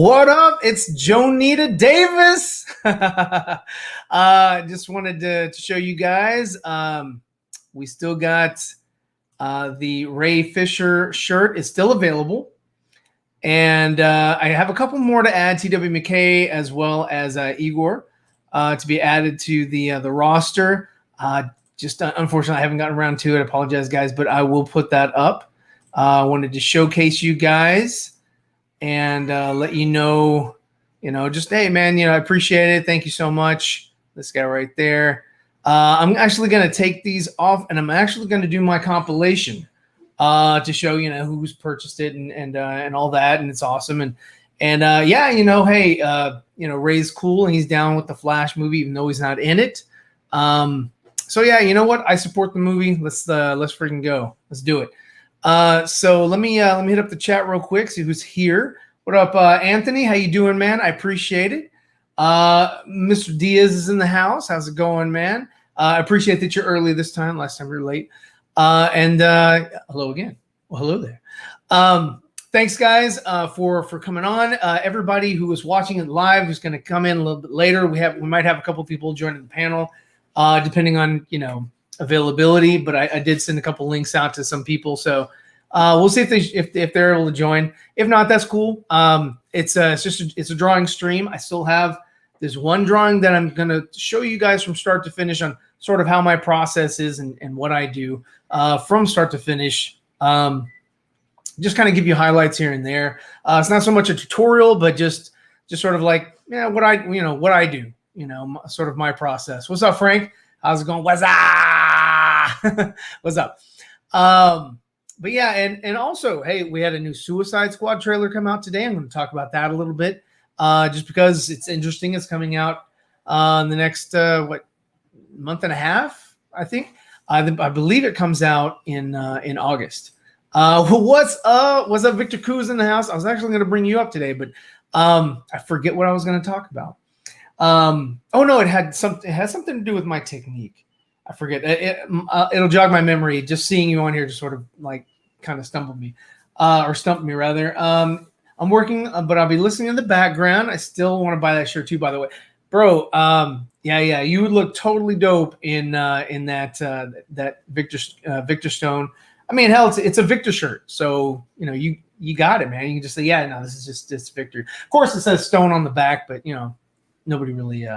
What up? It's Jonita Davis. Just wanted to show you guys. We still got the Ray Fisher shirt is still available. And I have a couple more to add, TW McKay as well as Igor to be added to the roster. Just unfortunately, I haven't gotten around to it. I apologize, guys, but I will put that up. I wanted to showcase you guys and let you know, just, hey, man, I appreciate it. Thank you so much. This guy right there. I'm actually going to take these off, and I'm actually going to do my compilation to show, who's purchased it and all that. And it's awesome. And yeah, hey, Ray's cool and he's down with the Flash movie, even though he's not in it. So yeah, you know what? I support the movie. Let's freaking go. Let's do it. So let me hit up the chat real quick, see who's here. What up, Anthony? How you doing, man? I appreciate it. Mr. Diaz is in the house. How's it going, man? I appreciate that you're early this time. Last time you were late. And hello again. Well, hello there. Thanks, guys, for coming on. Everybody who was watching it live who's going to come in a little bit later. We might have a couple people joining the panel, depending on availability. But I did send a couple links out to some people, so we'll see if they're able to join. If not, that's cool. It's a drawing stream. I still have this one drawing that I'm going to show you guys from start to finish on sort of how my process is and what I do from start to finish. Just kind of give you highlights here and there. It's not so much a tutorial, but just sort of like, what I do, sort of my process. What's up, Frank? How's it going? What's up? What's up? But yeah, and also, hey, we had a new Suicide Squad trailer come out today. I'm going to talk about that a little bit, just because it's interesting. It's coming out in the next month and a half, I think. I believe it comes out in August. What's up? What's up, Victor Koo's in the house? I was actually going to bring you up today, but I forget what I was going to talk about. Oh no, it has something to do with my technique. I forget. It'll jog my memory. Just seeing you on here just sort of like kind of stumped me rather. I'm working, but I'll be listening in the background. I still want to buy that shirt too, by the way, bro. Yeah, you would look totally dope in that Victor Stone. I mean, hell, it's a Victor shirt, so you got it, man. You can just say, yeah, no, this is just Victor. Of course, it says Stone on the back, but nobody really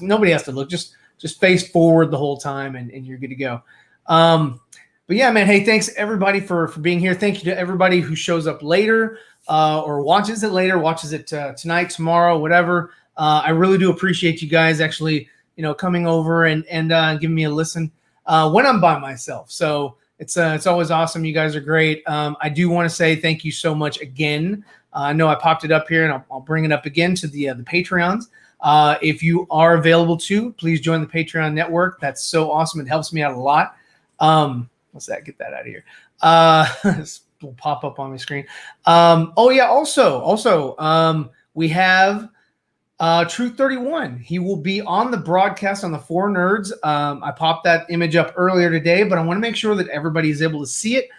nobody has to look. Just face forward the whole time, and you're good to go. But yeah, man, hey, thanks everybody for being here. Thank you to everybody who shows up later or watches it later, watches it tonight, tomorrow, whatever. I really do appreciate you guys actually, coming over and giving me a listen when I'm by myself. So it's always awesome. You guys are great. I do want to say thank you so much again. I know I popped it up here, and I'll bring it up again to the Patreons. If you are available to, please join the Patreon network. That's so awesome. It helps me out a lot. What's that? Get that out of here. This will pop up on my screen. Oh yeah. Also, we have Truth 31. He will be on the broadcast on the Four Nerds. I popped that image up earlier today, but I want to make sure that everybody is able to see it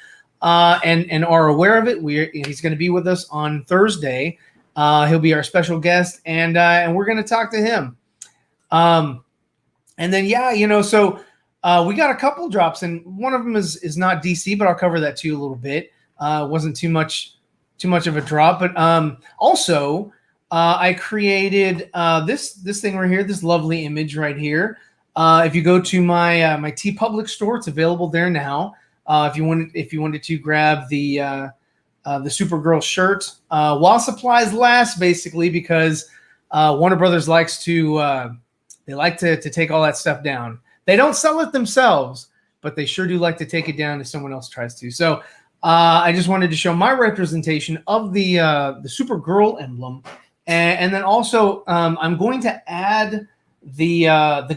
and are aware of it. He's going to be with us on Thursday. He'll be our special guest, and we're going to talk to him. And then, yeah, so we got a couple drops, and one of them is not DC, but I'll cover that too a little bit. It wasn't too much of a drop, but also I created this thing right here, this lovely image right here. If you go to my my TeePublic store, it's available there now. If you wanted to grab the Supergirl shirt while supplies last, basically, because Warner Brothers likes to take all that stuff down. They don't sell it themselves, but they sure do like to take it down if someone else tries to. So I just wanted to show my representation of the Supergirl emblem, and then also I'm going to add the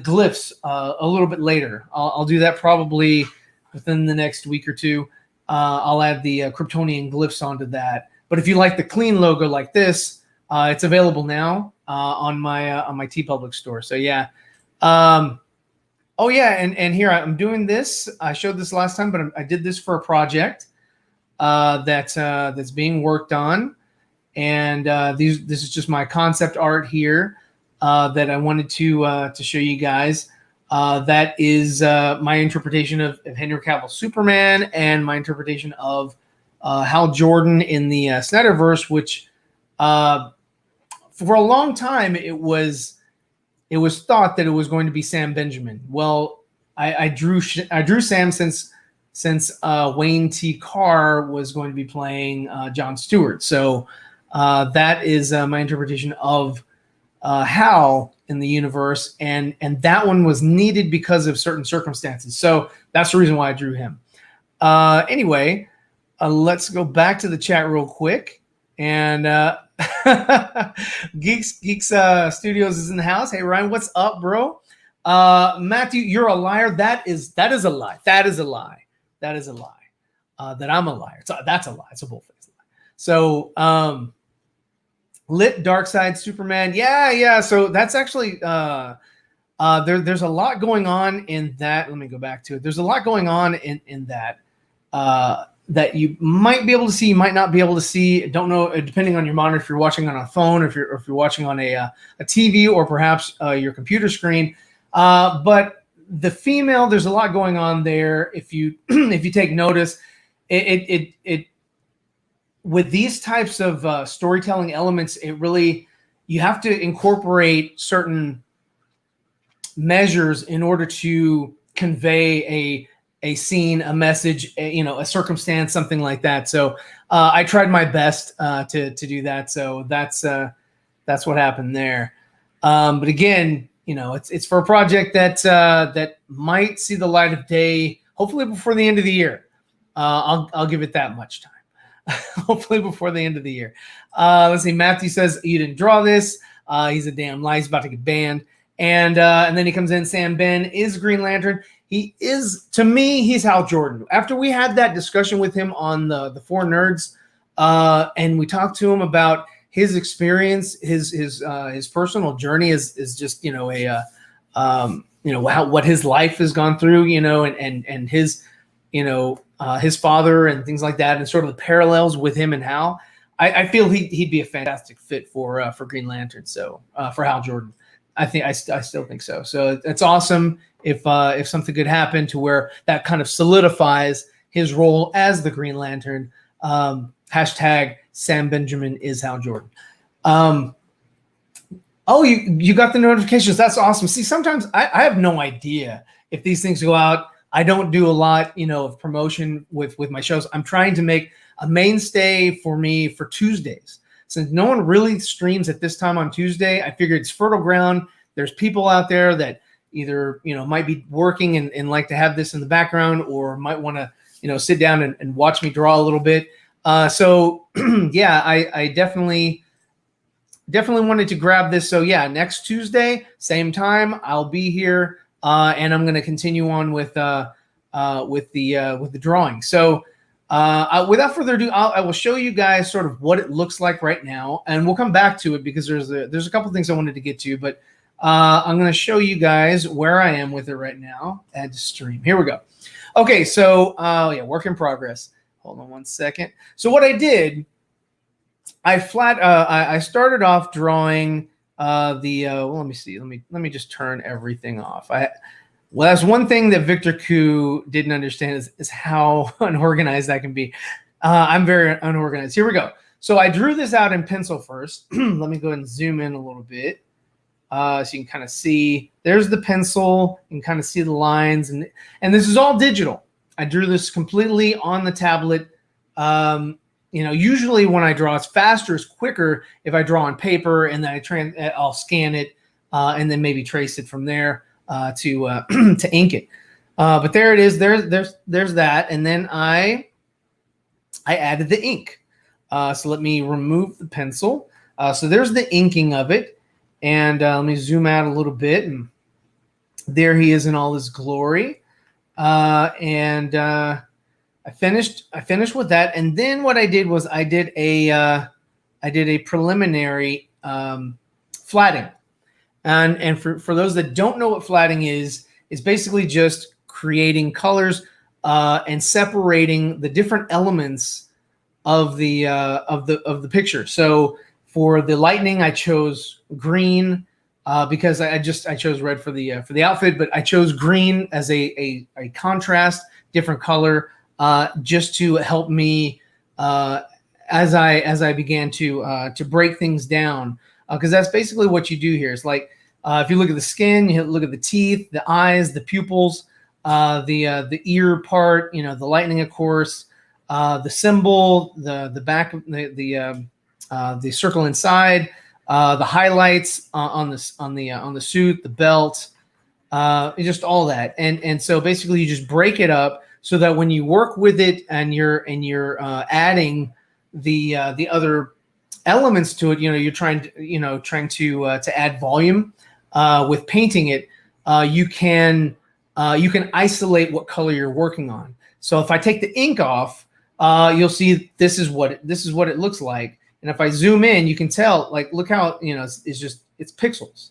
glyphs a little bit later. I'll do that probably within the next week or two. I'll add the Kryptonian glyphs onto that. But if you like the clean logo like this, it's available now on my TeePublic store. So yeah. Oh yeah, and here I'm doing this. I showed this last time, but I did this for a project that's being worked on. And this is just my concept art here that I wanted to show you guys. That is my interpretation of Henry Cavill's Superman and my interpretation of Hal Jordan in the Snyderverse, which for a long time it was thought that it was going to be Sam Benjamin. Well, I drew Sam since Wayne T. Carr was going to be playing Jon Stewart. So that is my interpretation of Hal in the universe, and that one was needed because of certain circumstances. So that's the reason why I drew him. Anyway, let's go back to the chat real quick. And Geeks Studios is in the house. Hey Ryan, what's up, bro? Matthew, you're a liar. That is a lie. That is a lie. That is a lie. That I'm a liar. That's a lie. It's a bull-faced lie. So Lit Dark Side Superman. Yeah. So that's actually there's a lot going on in that. Let me go back to it. There's a lot going on in that that you might be able to see, you might not be able to see. Don't know, depending on your monitor, if you're watching on a phone, or if you're watching on a TV, or perhaps your computer screen. But the female, there's a lot going on there. If you if you take notice, it with these types of storytelling elements, it really, you have to incorporate certain measures in order to convey a scene, a message, a circumstance, something like that. So I tried my best to do that. So that's what happened there. But again, it's for a project that might see the light of day, hopefully before the end of the year. I'll give it that much time. Hopefully before the end of the year. Let's see. Matthew says you didn't draw this. He's a damn lie. He's about to get banned. And then he comes in. Sam Ben is Green Lantern. He is, to me, he's Hal Jordan. After we had that discussion with him on the Four Nerds, and we talked to him about his experience, his personal journey is just what his life has gone through, and his his father and things like that, and sort of the parallels with him and Hal. I feel he'd be a fantastic fit for Green Lantern. So for Hal Jordan, I still think so. So it's awesome if something could happen to where that kind of solidifies his role as the Green Lantern. Hashtag Sam Benjamin is Hal Jordan. Oh, you got the notifications. That's awesome. See, sometimes I have no idea if these things go out. I don't do a lot, of promotion with my shows. I'm trying to make a mainstay for me for Tuesdays. Since no one really streams at this time on Tuesday, I figured it's fertile ground. There's people out there that either, might be working and like to have this in the background, or might want to, sit down and watch me draw a little bit. So yeah, I definitely wanted to grab this. So yeah, next Tuesday, same time, I'll be here. And I'm going to continue on with the drawing. So without further ado, I will show you guys sort of what it looks like right now, and we'll come back to it because there's a couple things I wanted to get to, but I'm going to show you guys where I am with it right now. Add to stream. Here we go. Okay, so yeah, work in progress. Hold on one second. So what I did, I started off drawing. Well, let me see. Let me just turn everything off. Well, that's one thing that Victor Koo didn't understand is how unorganized that can be. I'm very unorganized. Here we go. So I drew this out in pencil first. Let me go ahead and zoom in a little bit. So you can kind of see, there's the pencil. You can kind of see the lines, and this is all digital. I drew this completely on the tablet. Usually when I draw, it's faster, it's quicker if I draw on paper, and then I'll scan it and then maybe trace it from there to ink it. But there it is. There's that, and then I added the ink. So let me remove the pencil. So there's the inking of it, and let me zoom out a little bit, and there he is in all his glory. I finished with that, and then what I did was I did a preliminary flatting, and for those that don't know what flatting is, it's basically just creating colors and separating the different elements of the picture. So for the lightning, I chose green because I chose red for the outfit, but I chose green as a contrast, different color, just to help me as I began to break things down, because that's basically what you do here. It's like if you look at the skin, you look at the teeth, the eyes, the pupils, the ear part, the lightning, of course, the symbol, the back, the circle inside, the highlights on the suit, the belt, just all that, and so basically you just break it up so that when you work with it and you're adding the other elements to it, you're trying to add volume with painting it. You can isolate what color you're working on. So if I take the ink off, you'll see this is what it looks like. And if I zoom in, you can tell, like, look how it's pixels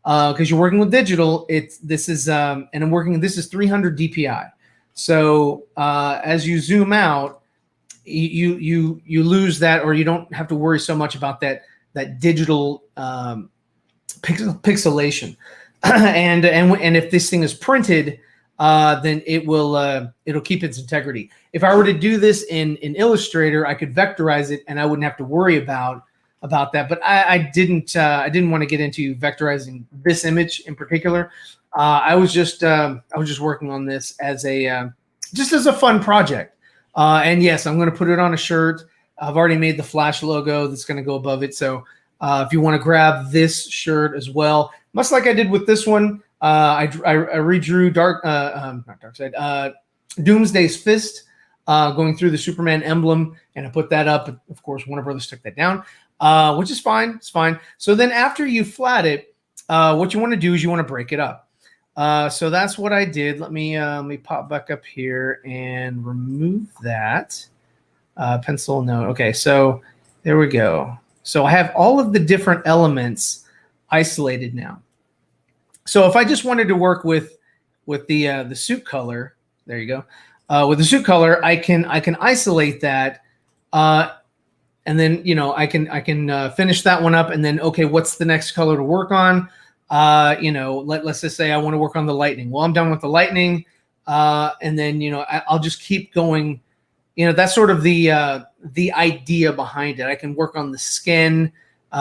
because you're working with digital. This is 300 DPI. So as you zoom out, you lose that, or you don't have to worry so much about that digital pixelation. and if this thing is printed, then it'll keep its integrity. If I were to do this in Illustrator, I could vectorize it and I wouldn't have to worry about that. But I didn't want to get into vectorizing this image in particular. I was just working on this as a fun project. And yes, I'm going to put it on a shirt. I've already made the Flash logo that's going to go above it. So if you want to grab this shirt as well, much like I did with this one, I redrew Doomsday's fist going through the Superman emblem, and I put that up. Of course, Warner Brothers took that down, which is fine. It's fine. So then after you flat it, what you want to do is you want to break it up. So that's what I did. Let me pop back up here and remove that pencil. No. Okay. So there we go. So I have all of the different elements isolated now. So if I just wanted to work with the suit color, there you go. With the suit color, I can isolate that, and then I can finish that one up, and then okay, what's the next color to work on? Let's just say I want to work on the lightning. Well, I'm done with the lightning, and then I'll just keep going. That's sort of the idea behind it. I can work on the skin,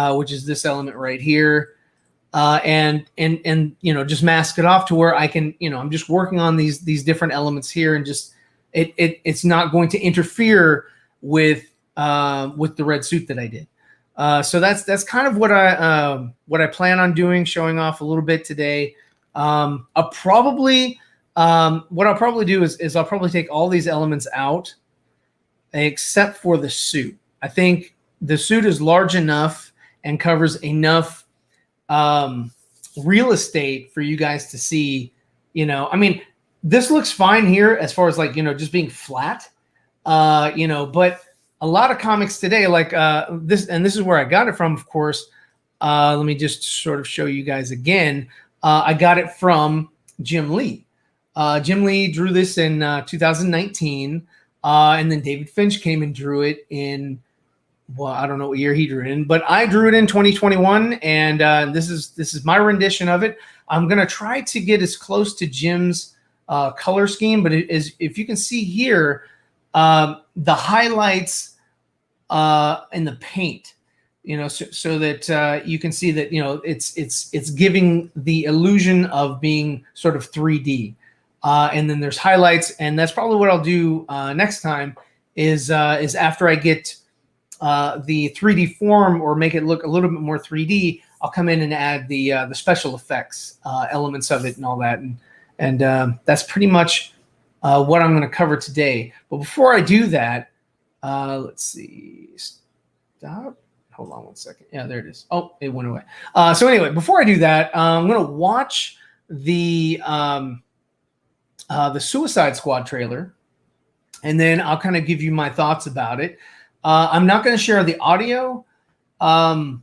which is this element right here. And just mask it off to where I can, I'm just working on these different elements here, and just it's not going to interfere with the red suit that I did. So that's kind of what I plan on doing, showing off a little bit today. What I'll probably do is I'll probably take all these elements out except for the suit. I think the suit is large enough and covers enough real estate for you guys to see. I mean, this looks fine here as far as just being flat, but a lot of comics today, like this, and this is where I got it from, of course. Let me just sort of show you guys again. I got it from Jim Lee. Jim Lee drew this in 2019, and then David Finch came and drew it in, well, I don't know what year he drew it in, but I drew it in 2021, and this is my rendition of it. I'm gonna try to get as close to Jim's color scheme, but if you can see here, the highlights in the paint, so that you can see that it's giving the illusion of being sort of 3D, and then there's highlights, and that's probably what I'll do next time. Is after I get the 3D form, or make it look a little bit more 3D, I'll come in and add the special effects elements of it and all that, and that's pretty much what I'm going to cover today. But before I do that, let's see. Stop. Hold on one second. Yeah, there it is. Oh, it went away. So anyway, before I do that, I'm going to watch the Suicide Squad trailer, and then I'll kind of give you my thoughts about it. I'm not going to share the audio. I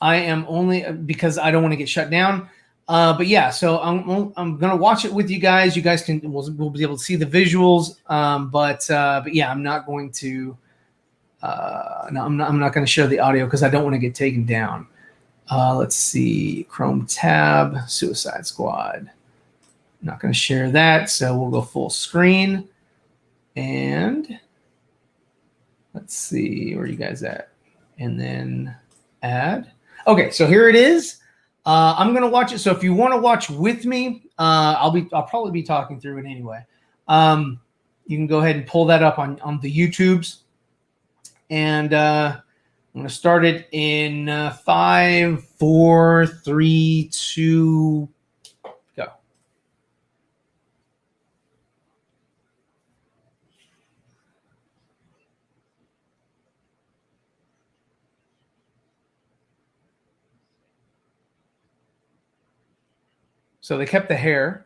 am only because I don't want to get shut down. But yeah, so I'm gonna watch it with you guys. You guys we'll be able to see the visuals. But yeah, I'm not going to No, I'm not going to share the audio because I don't want to get taken down. Let's see, Chrome tab, Suicide Squad. Not going to share that, so we'll go full screen. And let's see, where are you guys at? And then add. Okay, so here it is. I'm going to watch it. So if you want to watch with me, I'll probably be talking through it anyway. You can go ahead and pull that up on the YouTubes. And I'm going to start it in 5, 4, 3, 2, go. So they kept the hair.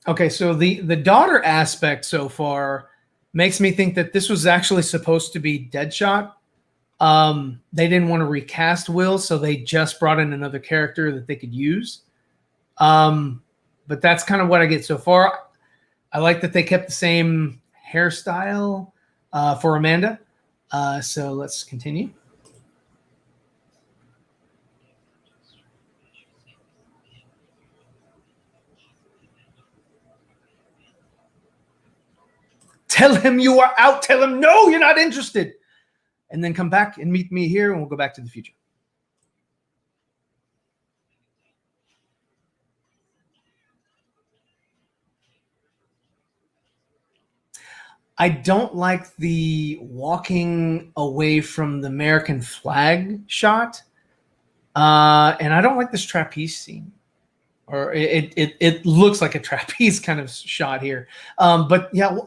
Okay, so the daughter aspect so far makes me think that this was actually supposed to be Deadshot. They didn't want to recast Will, so they just brought in another character that they could use. But that's kind of what I get so far. I like that they kept the same hairstyle for Amanda. So let's continue. Tell him you are out. Tell him, no, you're not interested. And then come back and meet me here, and we'll go back to the future. I don't like the walking away from the American flag shot. And I don't like this trapeze scene. Or it looks like a trapeze kind of shot here. But yeah,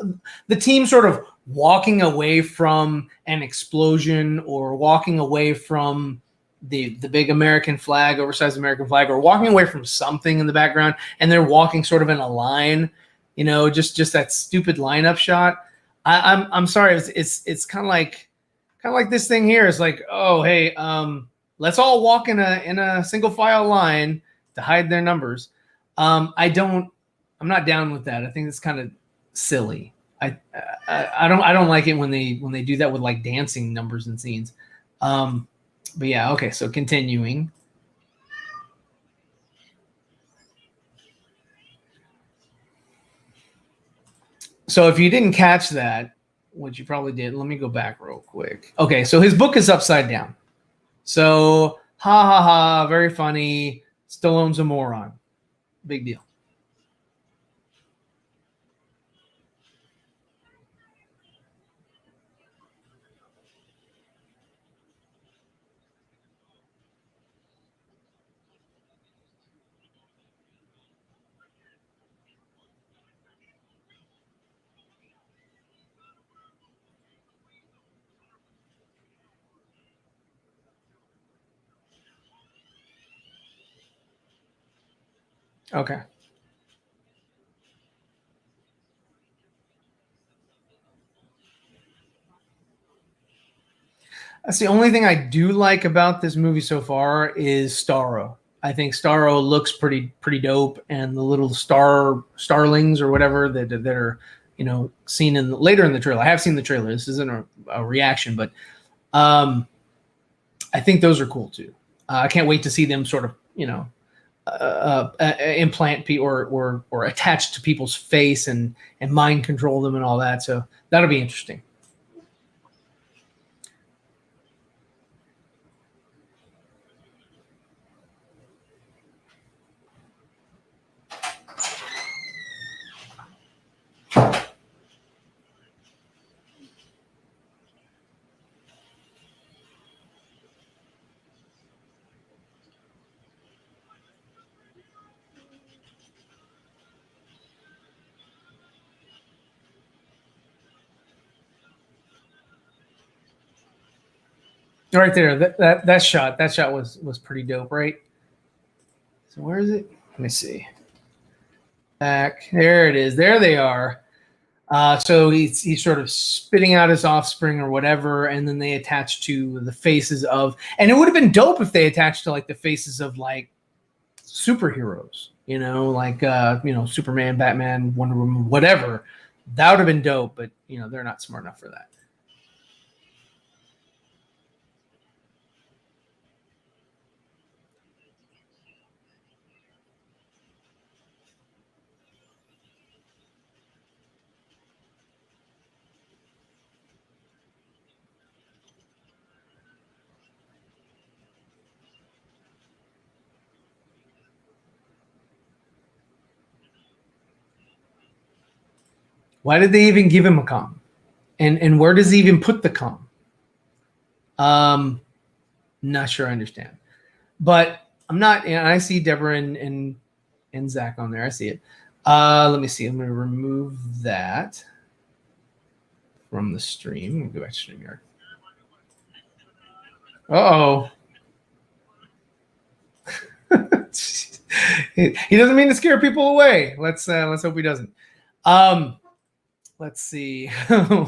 the team sort of walking away from an explosion or walking away from the big American flag, oversized American flag, or walking away from something in the background, and they're walking sort of in a line, just that stupid lineup shot. I'm sorry, it's kind of like this thing here is like, oh hey, let's all walk in a single file line to hide their numbers. I'm not down with that. I think it's kind of silly. I don't like it when they do that with like dancing numbers and scenes. But yeah, okay. So continuing. So if you didn't catch that, which you probably did, let me go back real quick. Okay, so his book is upside down. So ha ha ha, very funny. Stallone's a moron. Big deal. Okay. That's the only thing I do like about this movie so far is Starro. I think Starro looks pretty dope, and the little starlings or whatever that are seen later in the trailer. I have seen the trailer. This isn't a reaction, but I think those are cool too. I can't wait to see them sort of implant or attach to people's face and mind control them and all that. So that'll be interesting. Right there, that shot was pretty dope, right? So where is it? Let me see. Back there it is. There they are. So he's sort of spitting out his offspring or whatever, and then they attach to the faces of. And it would have been dope if they attached to like the faces of like superheroes, like Superman, Batman, Wonder Woman, whatever. That would have been dope, but they're not smart enough for that. Why did they even give him a comm? And where does he even put the comm? Not sure I understand. But I'm not, and I see Deborah and Zach on there. I see it. Let me see. I'm going to remove that from the stream. Let me go back to StreamYard. Uh-oh. He doesn't mean to scare people away. Let's hope he doesn't. Let's see. Wait.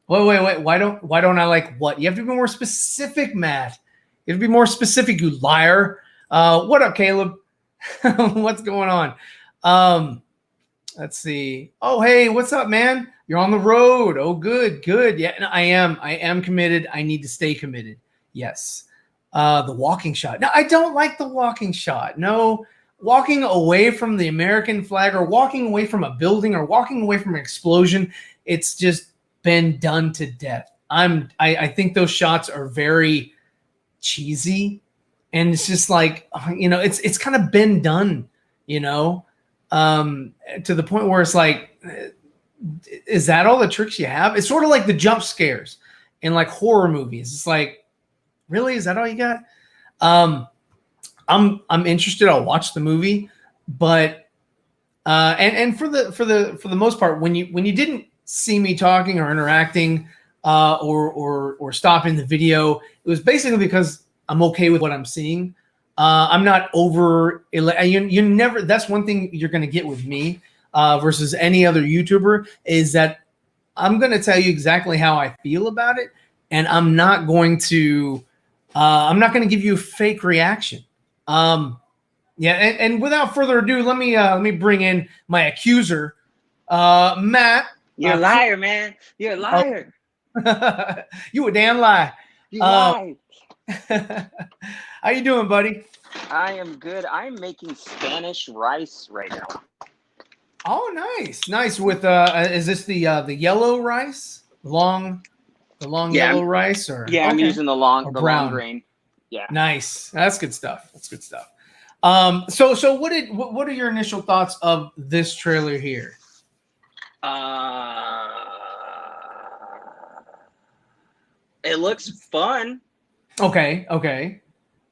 Why don't I like what? You have to be more specific, Matt. You have to be more specific, you liar. What up, Caleb? What's going on? Let's see. Oh, hey, what's up, man? You're on the road. Oh, good. Yeah, I am committed. I need to stay committed. Yes. The walking shot. No, I don't like the walking shot. No, walking away from the American flag or walking away from a building or walking away from an explosion. It's just been done to death. I think those shots are very cheesy, and it's just like, it's kind of been done, to the point where it's like, is that all the tricks you have? It's sort of like the jump scares in like horror movies. It's like, really, is that all you got? I'm interested. I'll watch the movie, but and for the most part, when you didn't see me talking or interacting or stopping the video, it was basically because I'm okay with what I'm seeing. I'm not over. You never. That's one thing you're going to get with me versus any other YouTuber, is that I'm going to tell you exactly how I feel about it, and I'm not going to give you a fake reaction. And without further ado, let me bring in my accuser, Matt. You're a liar, man. You're a liar. You a damn lie. You lied. How you doing, buddy? I am good. I'm making Spanish rice right now. Oh, nice. With is this the yellow rice? The long yellow rice, or I'm using the long grain. Yeah. Nice. That's good stuff. So what are your initial thoughts of this trailer here? It looks fun. Okay.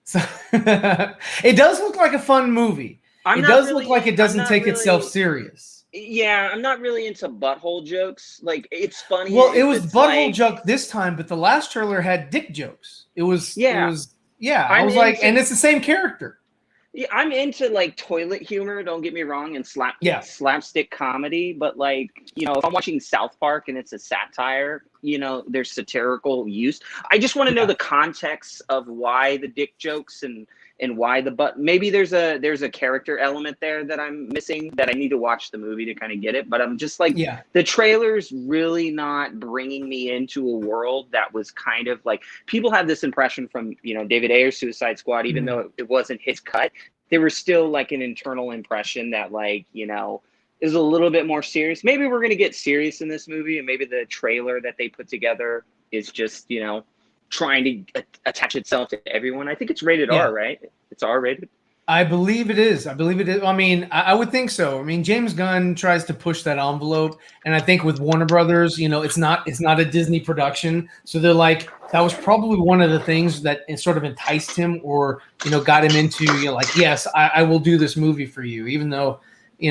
So it does look like a fun movie. It does look like it doesn't take itself serious. Yeah, I'm not really into butthole jokes. Like, it's funny. Well, it was butthole joke this time, but the last trailer had dick jokes. I was like, and it's the same character. Yeah, I'm into like toilet humor, don't get me wrong, and slapstick comedy, but like, if I'm watching South Park and it's a satire, there's satirical use. I just want to know the context of why the dick jokes and why the butt. Maybe there's a character element there that I'm missing, that I need to watch the movie to kind of get it. But I'm just like, the trailer's really not bringing me into a world that was kind of like, people have this impression from, David Ayer's Suicide Squad, even though it wasn't his cut, there was still like an internal impression that like, is a little bit more serious. Maybe we're going to get serious in this movie, and maybe the trailer that they put together is just, trying to attach itself to everyone. I think it's rated R, right? It's R rated. I believe it is. I mean, I would think so. I mean, James Gunn tries to push that envelope, and I think with Warner Brothers, it's not a Disney production, so they're like, that was probably one of the things that sort of enticed him, or got him into like, yes, I will do this movie for you, even though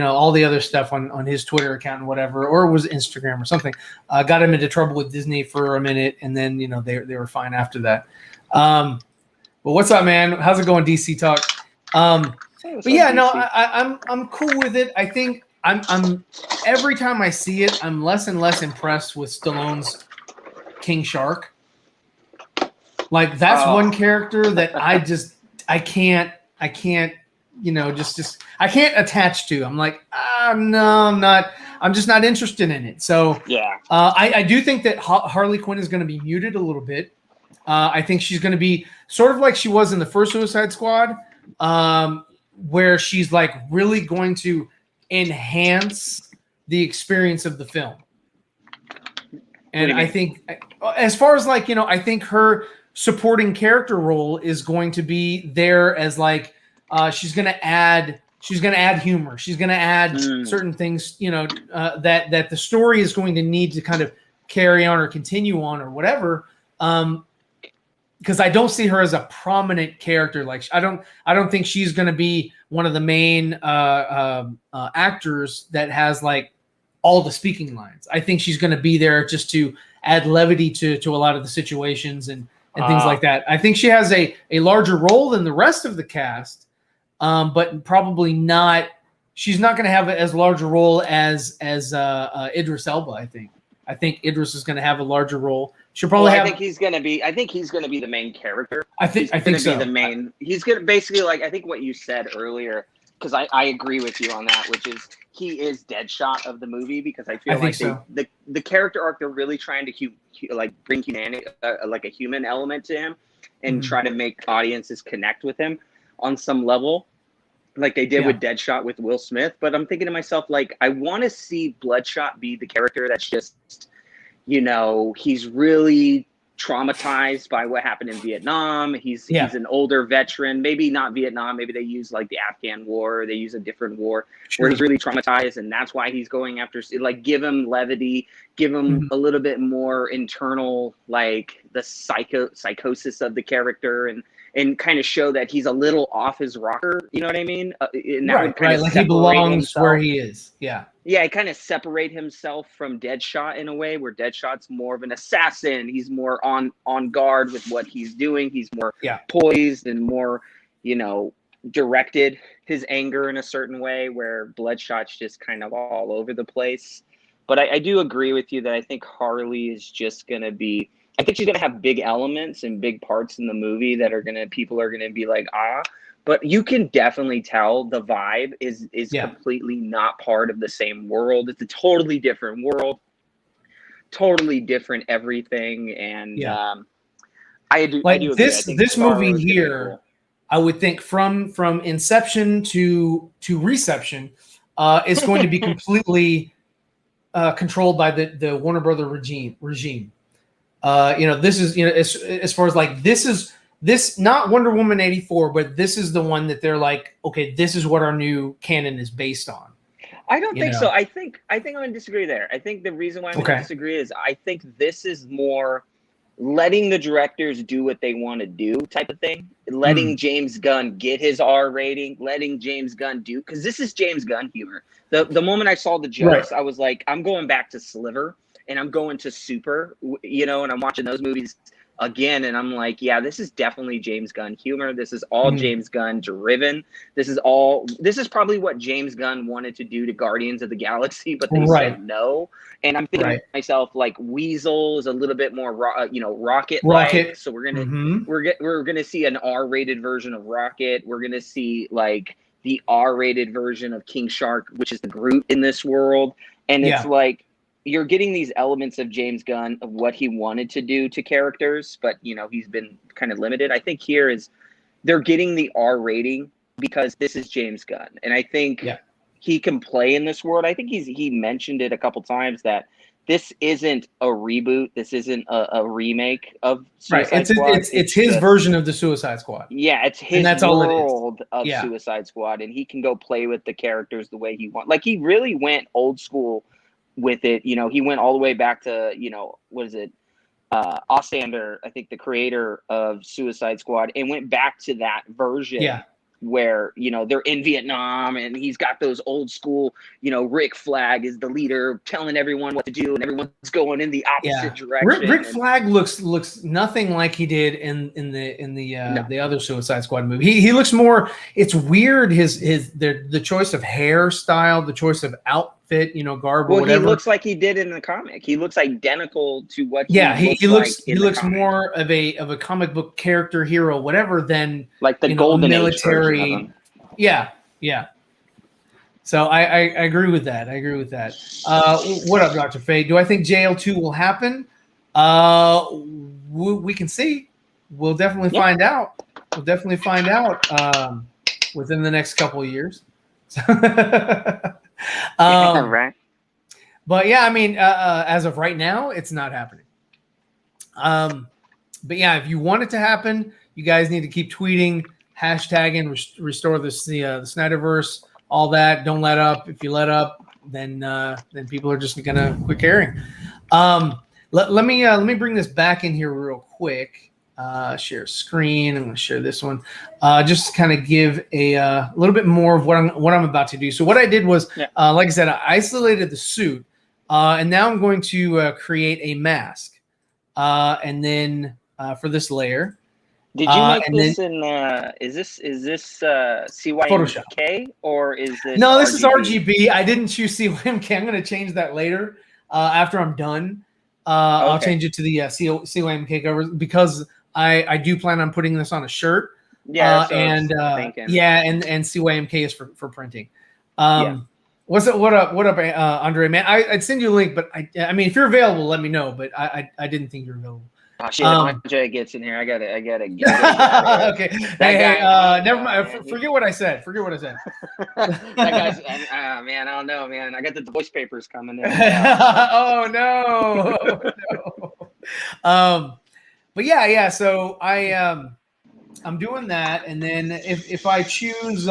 all the other stuff on his Twitter account and whatever, or it was Instagram or something, got him into trouble with Disney for a minute, and then they were fine after that. But what's up, man? How's it going, DC Talk? But yeah, no, I'm cool with it. I think I'm every time I see it, I'm less and less impressed with Stallone's King Shark. Like, that's one character that I can't I can't, just I can't attach to. I'm like, no, I'm not. I'm just not interested in it. So yeah, I do think that Harley Quinn is going to be muted a little bit. I think she's going to be sort of like she was in the first Suicide Squad, where she's like really going to enhance the experience of the film. And I think, as far as like, I think her supporting character role is going to be there as like, she's going to add humor. She's going to add certain things, that the story is going to need to kind of carry on or continue on or whatever. Because I don't see her as a prominent character. Like I don't think she's going to be one of the main actors that has like all the speaking lines. I think she's going to be there just to add levity to a lot of the situations and things like that. I think she has a larger role than the rest of the cast, but probably not. She's not going to have as large a role as Idris Elba. I think Idris is going to have a larger role. She'll probably have. I think he's going to be the main character. I think so. Be the main. He's going to basically like I think what you said earlier, because I agree with you on that, which is he is Deadshot of the movie, because I feel the character arc they're really trying to bring humanity, like a human element to him, and try to make audiences connect with him on some level, like they did with Deadshot with Will Smith. But I'm thinking to myself, like, I want to see Bloodshot be the character that's just, he's really traumatized by what happened in Vietnam. He's an older veteran, maybe not Vietnam, maybe they use like the Afghan war, or they use a different war where he's really traumatized, and that's why he's going after, like, give him levity, give him a little bit more internal, like the psychosis of the character, and kind of show that he's a little off his rocker, you know what I mean? And that would kind of like he belongs where he is. Yeah, it kind of separate himself from Deadshot in a way where Deadshot's more of an assassin. He's more on guard with what he's doing. He's more poised and more, directed his anger in a certain way, where Bloodshot's just kind of all over the place. But I do agree with you that I think Harley is just going to be, I think she's going to have big elements and big parts in the movie that people are going to be like, but you can definitely tell the vibe is completely not part of the same world. It's a totally different world, totally different everything. And I do agree. This movie here, cool. I would think from inception to reception, is going to be completely controlled by the Warner Brother regime. This is, as far as like, this not Wonder Woman 84, but this is the one that they're like, okay, this is what our new canon is based on. I don't think so. I think I'm going to disagree there. I think the reason why I'm going to disagree is I think this is more letting the directors do what they want to do type of thing. Letting James Gunn get his R rating, letting James Gunn do, because this is James Gunn humor. The moment I saw the jokes, I was like, I'm going back to Sliver. And I'm going to Super, and I'm watching those movies again. And I'm like, yeah, this is definitely James Gunn humor. This is all James Gunn driven. This is probably what James Gunn wanted to do to Guardians of the Galaxy, but they said no. And I'm thinking to myself, like, Weasel is a little bit more, Rocket. So we're gonna see an R-rated version of Rocket. We're gonna see like the R-rated version of King Shark, which is the Groot in this world. And it's like, you're getting these elements of James Gunn of what he wanted to do to characters, but he's been kind of limited. I think here is they're getting the R rating because this is James Gunn, and I think he can play in this world. I think he mentioned it a couple times that this isn't a reboot. This isn't a remake of Suicide Squad. It's his version of the Suicide Squad. Yeah, it's his world of Suicide Squad, and he can go play with the characters the way he wants. Like, he really went old school with it. He went all the way back to, what is it? Ostrander, I think the creator of Suicide Squad, and went back to that version where, they're in Vietnam, and he's got those old school, Rick Flag is the leader telling everyone what to do, and everyone's going in the opposite direction. Rick Flag looks nothing like he did in the other Suicide Squad movie. He looks more, it's weird, the choice of hairstyle, the choice of outfit fit, garb or Well, whatever. he looks like he did in the comic. He looks identical to what he looks comic. more of a comic book character, hero, whatever, than like the Golden Age version of him. Yeah. So I agree with that. What up, Dr. Fay? Do I think JL2 will happen? We can see. We'll definitely find out. Within the next couple of years. Right. But yeah, I mean, as of right now, it's not happening. But yeah, if you want it to happen, you guys need to keep tweeting, hashtagging, restore the Snyderverse, all that. Don't let up. If you let up, then people are just gonna quit caring. Let me bring this back in here real quick. Share screen. I'm going to share this one. Just kind of give a little bit more of what I'm about to do. So what I did was, like I said, I isolated the suit, and now I'm going to create a mask, and then for this layer. Did you make this in? Is this CYMK Photoshop, or is this? No, this RGB? is RGB. I didn't choose CYMK. I'm going to change that later after I'm done. I'll change it to the CYMK cover because I do plan on putting this on a shirt. Yeah, and CYMK is for printing. What up, Andre, man? I'd send you a link, but I mean, if you're available, let me know. But I didn't think you're available. Oh shit! Andre gets in here. I gotta get okay. Hey, never mind. Forget what I said. That guy's man. I don't know, man. I got the voice papers coming in. Oh no. But yeah. So I'm doing that, and then if I choose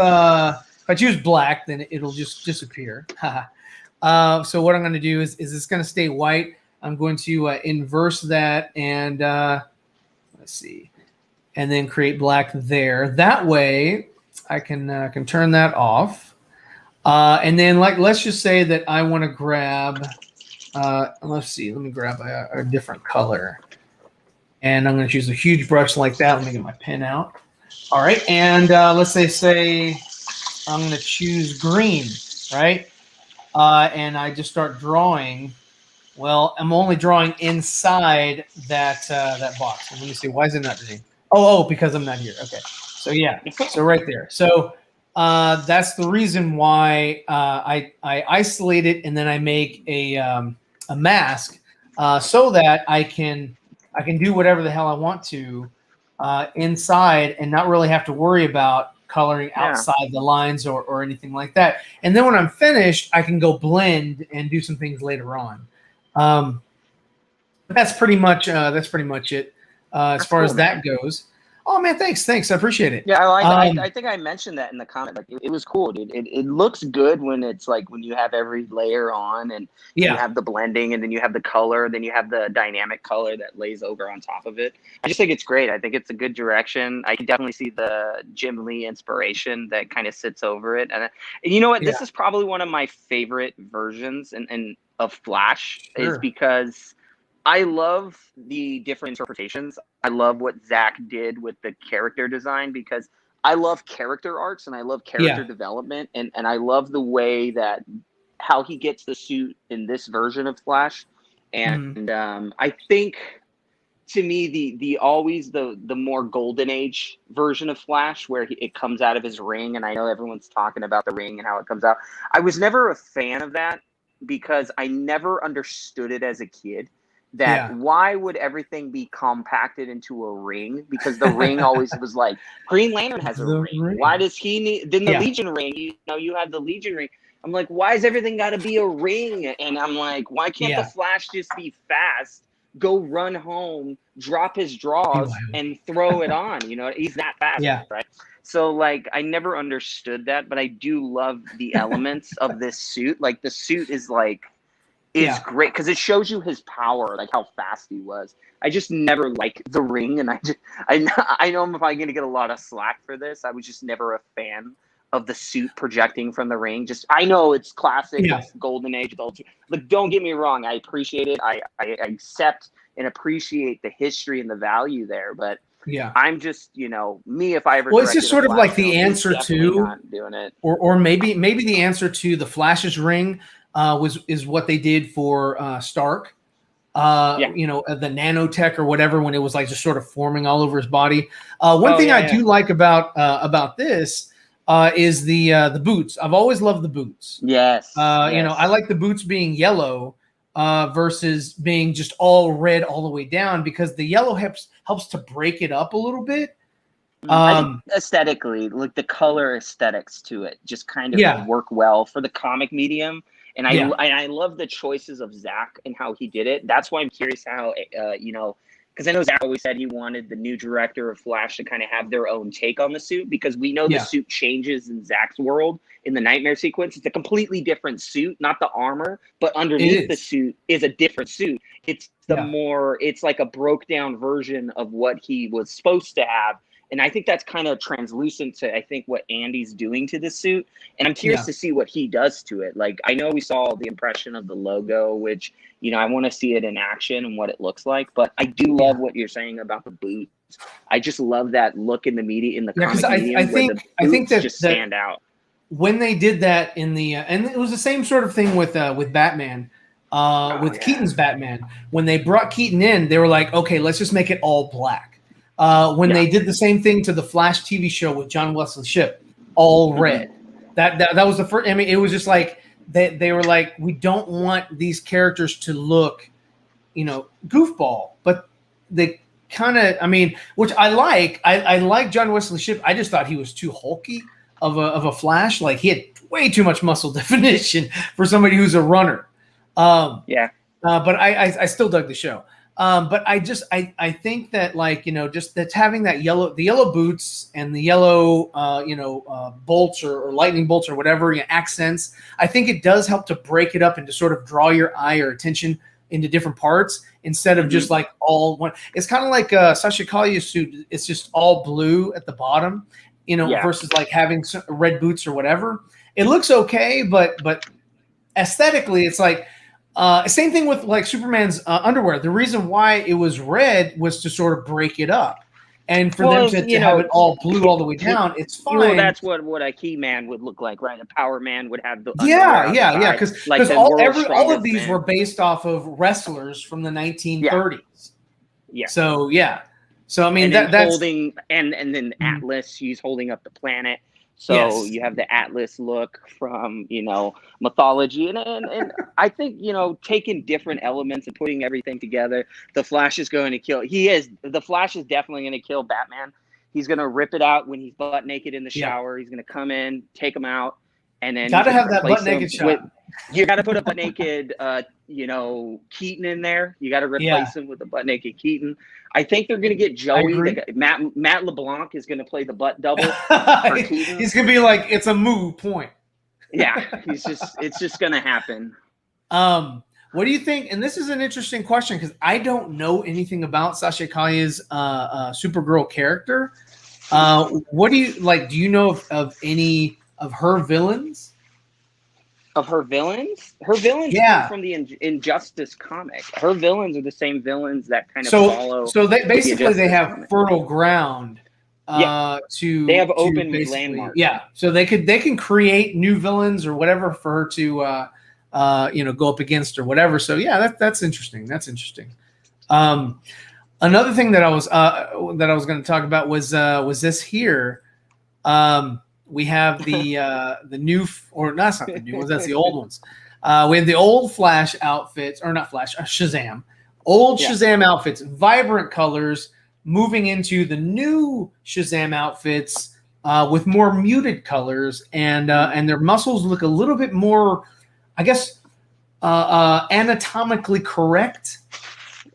black, then it'll just disappear. So what I'm going to do is it's going to stay white. I'm going to inverse that and let's see, and then create black there. That way, I can turn that off. And then let's just say that I want to grab. Let's see. Let me grab a different color. And I'm going to choose a huge brush like that. Let me get my pen out. All right. And let's say I'm going to choose green, right? And I just start drawing. Well, I'm only drawing inside that box. And let me see. Why is it not green? Oh, because I'm not here. Okay. So yeah. So right there. So that's the reason why I isolate it and then I make a mask so that I can do whatever the hell I want to inside and not really have to worry about coloring outside the lines or anything like that. And then when I'm finished, I can go blend and do some things later on. That's pretty much it as far as that goes. Oh man, thanks. I appreciate it. Yeah, I think I mentioned that in the comment. Like, it was cool, dude. It looks good when it's like when you have every layer on and you have the blending and then you have the color, then you have the dynamic color that lays over on top of it. I just think it's great. I think it's a good direction. I can definitely see the Jim Lee inspiration that kind of sits over it. And you know what? This is probably one of my favorite versions of Flash is because I love the different interpretations. I love what Zach did with the character design because I love character arcs and I love character development. And I love the way that how he gets the suit in this version of Flash. And I think to me, the more Golden Age version of Flash where it comes out of his ring. And I know everyone's talking about the ring and how it comes out. I was never a fan of that because I never understood it as a kid. Why would everything be compacted into a ring? Because the ring always was like, Green Lantern has a ring. Why does he need? Then the Legion ring, you have the Legion ring. I'm like, why is everything got to be a ring? And I'm like, why can't the Flash just be fast, go run home, drop his drawers, and throw it on? He's that fast, right? So like, I never understood that, but I do love the elements of this suit. Like the suit is great because it shows you his power, like how fast he was. I just never liked the ring, and I know I'm probably going to get a lot of slack for this. I was just never a fan of the suit projecting from the ring. I know it's classic, it's Golden Age, but don't get me wrong, I appreciate it. I accept and appreciate the history and the value there, but I'm just me if I ever. Well, it's just sort of like the answer to not doing it, or maybe the answer to the Flash's ring. is what they did for Stark. You know, the nanotech or whatever, when it was like just sort of forming all over his body. One thing I do like about this is the boots. I've always loved the boots. Yes. You know, I like the boots being yellow versus being just all red all the way down, because the yellow helps to break it up a little bit. I think aesthetically, like the color aesthetics to it just kind of work well for the comic medium. And I love the choices of Zach and how he did it. That's why I'm curious how, you know, because I know Zach always said he wanted the new director of Flash to kind of have their own take on the suit, because we know the suit changes in Zach's world in the nightmare sequence. It's a completely different suit, not the armor, but underneath the suit is a different suit. It's the more, it's like a broke down version of what he was supposed to have. And I think that's kind of translucent to, I think, what Andy's doing to the suit. And I'm curious to see what he does to it. Like, I know we saw the impression of the logo, which, you know, I want to see it in action and what it looks like. But I do love what you're saying about the boots. I just love that look in the media, in the comic medium, I think that just stand out. When they did that in the and it was the same sort of thing with Batman, Keaton's Batman. When they brought Keaton in, they were like, okay, let's just make it all black. When they did the same thing to the Flash TV show with John Wesley Shipp, all red. That was the first. I mean, it was just like they were like, we don't want these characters to look, you know, goofball, but they kind of. I mean, which I like. I like John Wesley Shipp. I just thought he was too hulky of a Flash. Like, he had way too much muscle definition for somebody who's a runner. But I still dug the show. But I think that, like, you know, just that's having that the yellow boots and the yellow, bolts or lightning bolts or whatever, you know, accents. I think it does help to break it up and to sort of draw your eye or attention into different parts instead of just like all one. It's kind of like Sasha Kalya's suit. It's just all blue at the bottom, you know, versus like having red boots or whatever. It looks okay, but aesthetically, it's like. Same thing with like Superman's underwear. The reason why it was red was to sort of break it up, and for them to have it all blue all the way down, it's fine. Well, that's what a Key Man would look like, right? A Power Man would have the because like all of these were based off of wrestlers from the 1930s. So I mean, that's holding and then Atlas. He's holding up the planet. So you have the Atlas look from, you know, mythology. And I think, you know, taking different elements and putting everything together, the Flash is going to kill. The Flash is definitely going to kill Batman. He's going to rip it out when he's butt naked in the shower. He's going to come in, take him out. And then got to have that butt naked shot. You got to put a butt naked, you know, Keaton in there. You got to replace him with a butt naked Keaton. I think they're going to get Joey. Matt LeBlanc is going to play the butt double for Keaton. He's going to be like, it's a move point. It's just going to happen. What do you think? And this is an interesting question because I don't know anything about Sasha Kalya's Supergirl character. What do you like? Do you know of any of her villains? Of her villains? Her villains come from the Injustice comic. Her villains are the same villains that kind of follow. So they basically they have fertile ground to. They have open landmarks. Yeah, so they can create new villains or whatever for her to go up against or whatever. So that's interesting. That's interesting. Another thing that I was going to talk about was this here. We have the new, or that's not the new ones, that's the old ones. We have the old Flash outfits, or not Flash, Shazam. Old Shazam outfits, vibrant colors, moving into the new Shazam outfits with more muted colors, and their muscles look a little bit more, I guess, anatomically correct.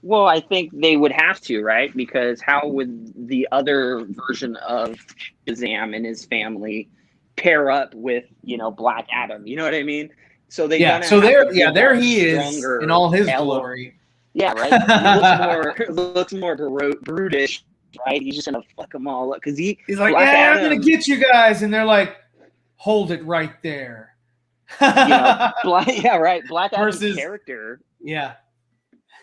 Well, I think they would have to, right? Because how would the other version of Shazam and his family pair up with, Black Adam? You know what I mean? So they there he is in all his glory. Yeah, right. He looks more brutish, right? He's just gonna fuck them all up because he's like, I'm gonna get you guys, and they're like, hold it right there. Black Adam's character. Yeah.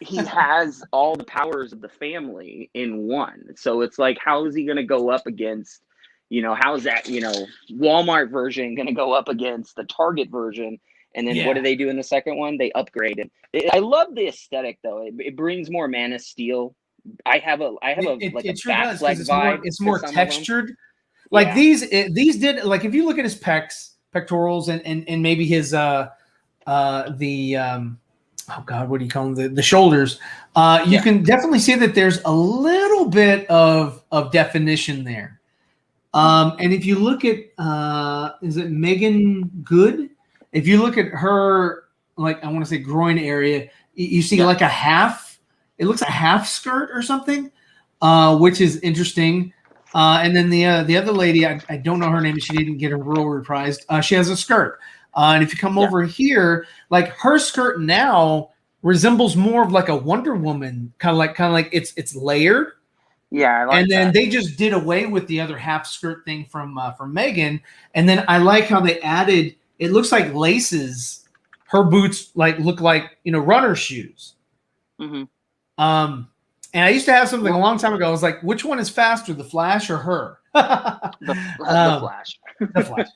He has all the powers of the family in one. So it's like, how is he going to go up against, how is that, Walmart version going to go up against the Target version? And then what do they do in the second one? They upgrade it. I love the aesthetic though. It brings more Man of Steel. I have a it sure Bat does, Flag vibe. it's more textured. Like Yeah. these did, like if you look at his pectorals and maybe his oh God, what do you call them? The shoulders. You can definitely see that there's a little bit of definition there. And if you look at is it Megan Good? If you look at her, like I want to say groin area, you see like a half. It looks like a half skirt or something, which is interesting. And then the other lady, I don't know her name. She didn't get her role reprised. She has a skirt. And if you come over here, like her skirt now resembles more of like a Wonder Woman, kind of like it's layered. Yeah, I like and then that. they just did away with the other half skirt thing from Megan. And then I like how they added. It looks like laces. Her boots look like runner shoes. Mm-hmm. And I used to have something a long time ago. I was like, which one is faster, the Flash or her? The Flash. The Flash.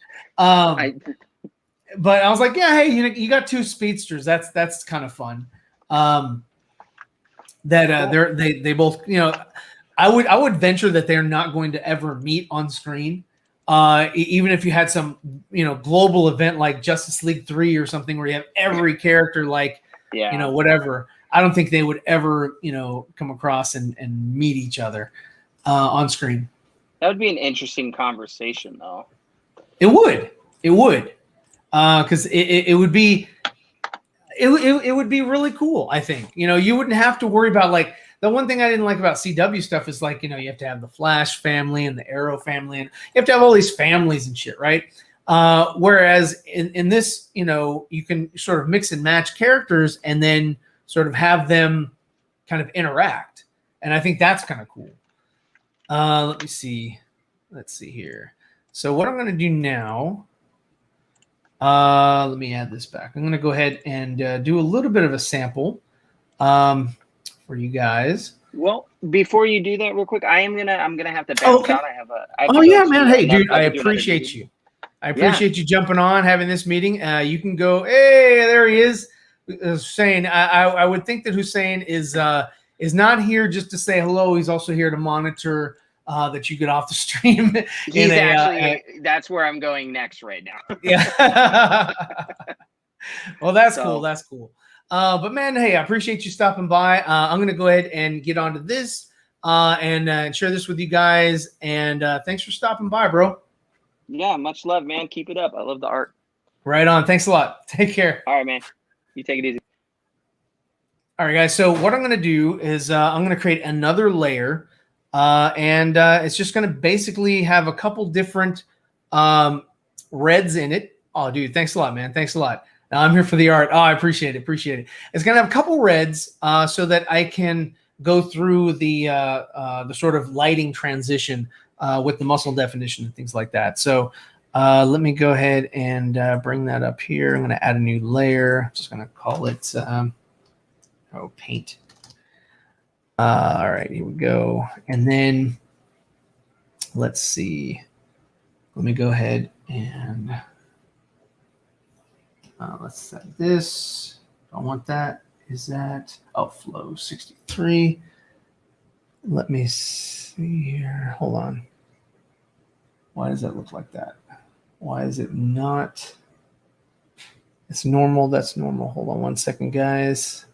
But I was like, yeah, hey, you got two speedsters. That's kind of fun. They both, I would venture that they're not going to ever meet on screen. Even if you had some, global event like Justice League 3 or something where you have every character whatever. I don't think they would ever, come across and meet each other on screen. That would be an interesting conversation, though. It would, because it would be, it would be really cool. I think you wouldn't have to worry about like the one thing I didn't like about CW stuff is like you have to have the Flash family and the Arrow family, and you have to have all these families and shit, right? Whereas in this, you can sort of mix and match characters and then sort of have them kind of interact. And I think that's kind of cool. Let me see. Let's see here. So what I'm going to do now, let me add this back. I'm going to go ahead and do a little bit of a sample for you guys. Well, before you do that real quick, I'm gonna have to bounce out. I have man. Hey, dude, I appreciate you. I appreciate you jumping on, having this meeting. You can go, hey, there he is. Hussein, I would think that Hussein is not here just to say hello. He's also here to monitor that you get off the stream. That's where I'm going next right now. Yeah. Well, that's cool. That's cool. But man, hey, I appreciate you stopping by. I'm going to go ahead and get onto this and share this with you guys. And thanks for stopping by, bro. Yeah, much love, man. Keep it up. I love the art. Right on. Thanks a lot. Take care. All right, man. You take it easy. All right, guys. So what I'm going to do is I'm going to create another layer. And it's just going to basically have a couple different reds in it. Oh, dude, thanks a lot, man. Thanks a lot. Now I'm here for the art. Oh, I appreciate it. Appreciate it. It's going to have a couple reds so that I can go through the sort of lighting transition with the muscle definition and things like that. So let me go ahead and bring that up here. I'm going to add a new layer. I'm just going to call it paint. All right, here we go. And then let's see. Let me go ahead and let's set this. Don't want that. Is that flow 63? Let me see here. Hold on. Why does that look like that? Why is it not? It's normal. That's normal. Hold on one second, guys.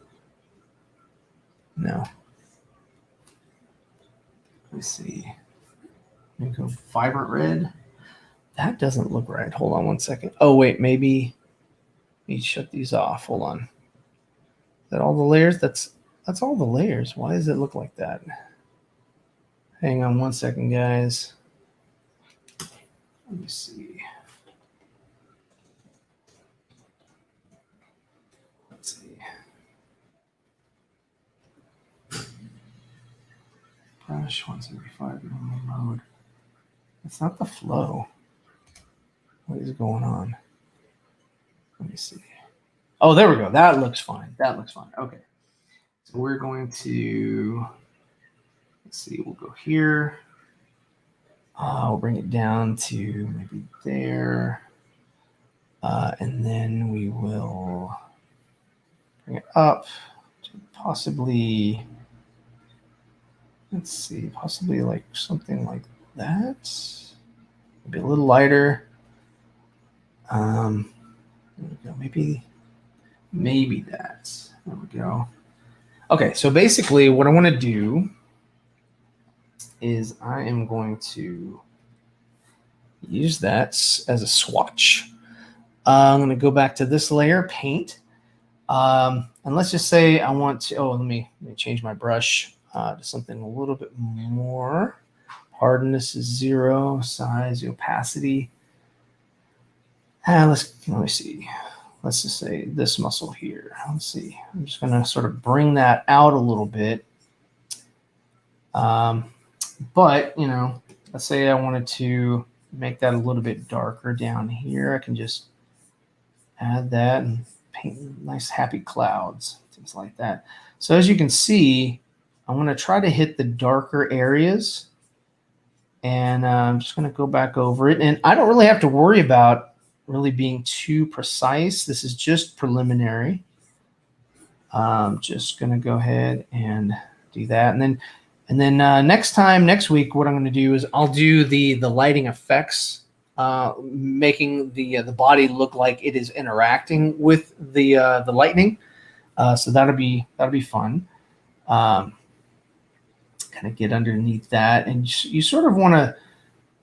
No. Let me see. Let me go vibrant red. That doesn't look right. Hold on one second. Oh, wait. Maybe let me shut these off. Hold on. Is that all the layers? That's all the layers. Why does it look like that? Hang on one second, guys. Let me see. Let's see. Brush 175 normal mode. It's not the flow. What is going on? Let me see. Oh, there we go. That looks fine. That looks fine. Okay. So we're going to, let's see, we'll go here. We'll bring it down to maybe there. And then we will bring it up to possibly, let's see, possibly like something like that. Maybe a little lighter. There we go. Maybe that. There we go. Okay, so basically what I want to do is I am going to use that as a swatch. I'm going to go back to this layer, paint. And let's just say I want to, let me change my brush to something a little bit more. Hardness is 0, size, opacity. Let me see. Let's just say this muscle here. Let's see. I'm just going to sort of bring that out a little bit. But, let's say I wanted to make that a little bit darker down here. I can just add that and paint nice happy clouds, things like that. So as you can see, I'm going to try to hit the darker areas. And I'm just going to go back over it. And I don't really have to worry about really being too precise. This is just preliminary. I'm just going to go ahead and do that. And then next week, what I'm going to do is I'll do the lighting effects, making the body look like it is interacting with the lightning. So that'll be fun. Kind of get underneath that, and you sort of want to.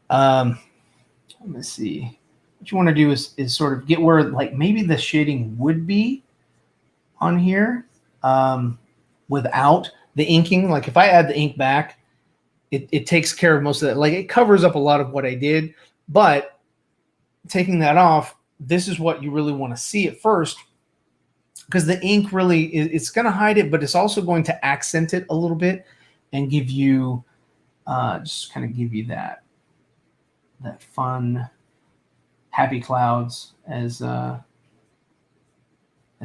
Let me see. What you want to do is sort of get where like maybe the shading would be on here without the inking. Like if I add the ink back, it takes care of most of that. Like it covers up a lot of what I did, but taking that off, this is what you really want to see at first, because the ink really it's going to hide it, but it's also going to accent it a little bit and give you just kind of give you that fun happy clouds as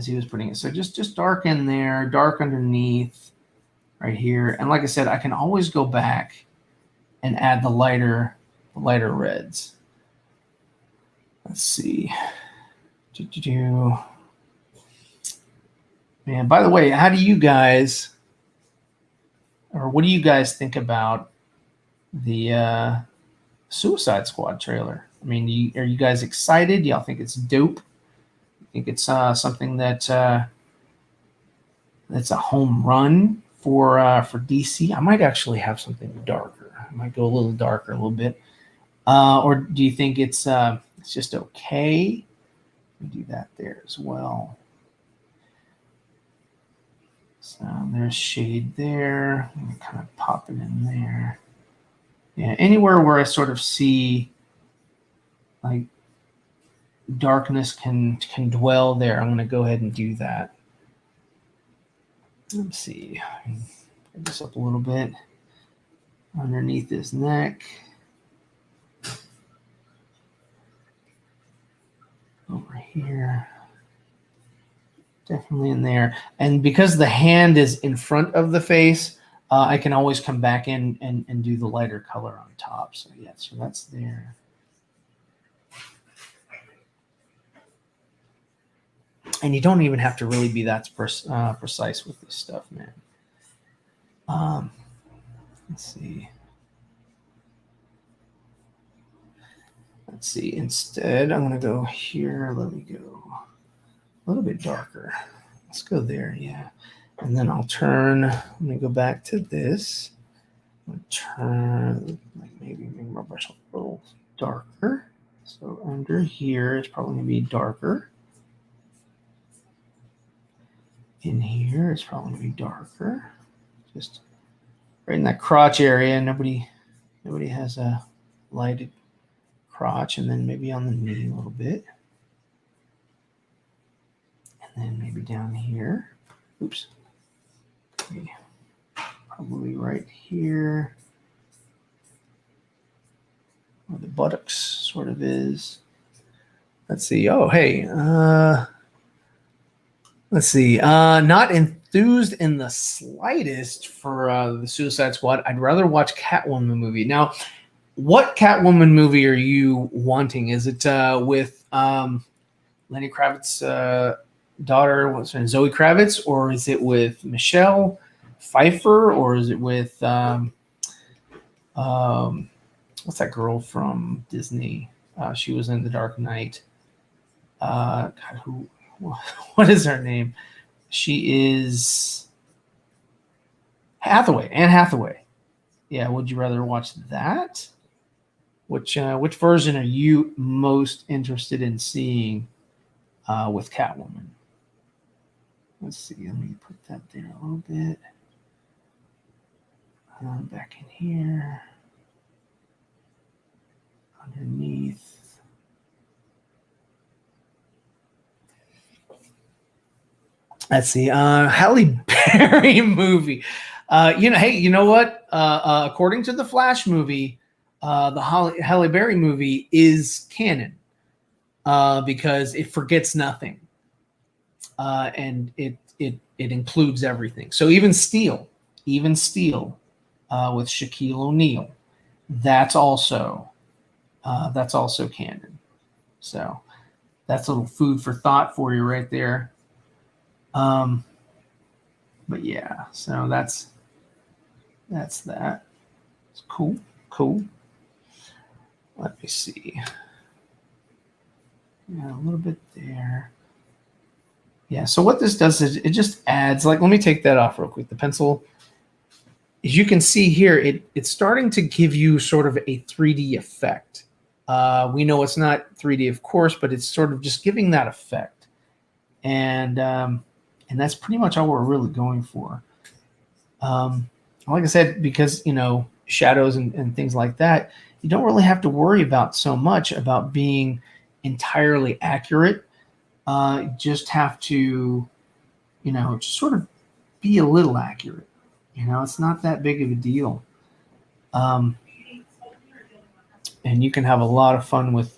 he was putting it. So just dark in there, dark underneath right here. And like I said, I can always go back and add the lighter reds. Let's see. Man, by the way, how do you guys, or what do you guys think about the Suicide Squad trailer? I mean, are you guys excited? Do y'all think it's dope? You think it's something that's a home run for DC? I might actually have something darker. I might go a little darker, a little bit. Or do you think it's just okay? We do that there as well. So there's shade there. I'm gonna kind of pop it in there. Yeah, anywhere where I sort of see like darkness can dwell there, I'm going to go ahead and do that. Let's see. Bring this up a little bit underneath his neck. Over here. Definitely in there. And because the hand is in front of the face, I can always come back in and do the lighter color on top. So yeah, so that's there. And you don't even have to really be that precise with this stuff, man. Let's see. Instead, I'm going to go here. Let me go a little bit darker. Let's go there, yeah. And then I'll turn. Let me go back to this. I'm turn, like maybe make my brush a little darker. So under here, it's probably going to be darker. In here, it's probably going to be darker. Just right in that crotch area. Nobody has a lighted crotch. And then maybe on the knee a little bit. And then maybe down here. Oops. Okay. Probably right here. Where the buttocks sort of is. Let's see. Oh, hey. Let's see. Not enthused in the slightest for the Suicide Squad. I'd rather watch Catwoman movie. Now, what Catwoman movie are you wanting? Is it with Lenny Kravitz's daughter, what's her name, Zoe Kravitz, or is it with Michelle Pfeiffer, or is it with what's that girl from Disney? She was in The Dark Knight. God, what is her name? She is Anne Hathaway. Yeah, would you rather watch that? Which version are you most interested in seeing with Catwoman? Let's see. Let me put that there a little bit. Back in here. Underneath. Let's see. Halle Berry movie. Hey, you know what? According to the Flash movie, the Halle Berry movie is canon because it forgets nothing, and it includes everything. So even Steel, with Shaquille O'Neal, that's also canon. So that's a little food for thought for you right there. But yeah, so that's that. It's cool. Let me see. Yeah, a little bit there. Yeah, so what this does is it just adds, like, let me take that off real quick. The pencil, as you can see here, it's starting to give you sort of a 3D effect. We know it's not 3D, of course, but it's sort of just giving that effect. And that's pretty much all we're really going for. Like I said, because, shadows and things like that, you don't really have to worry about so much about being entirely accurate. Just have to, just sort of be a little accurate. It's not that big of a deal. And you can have a lot of fun with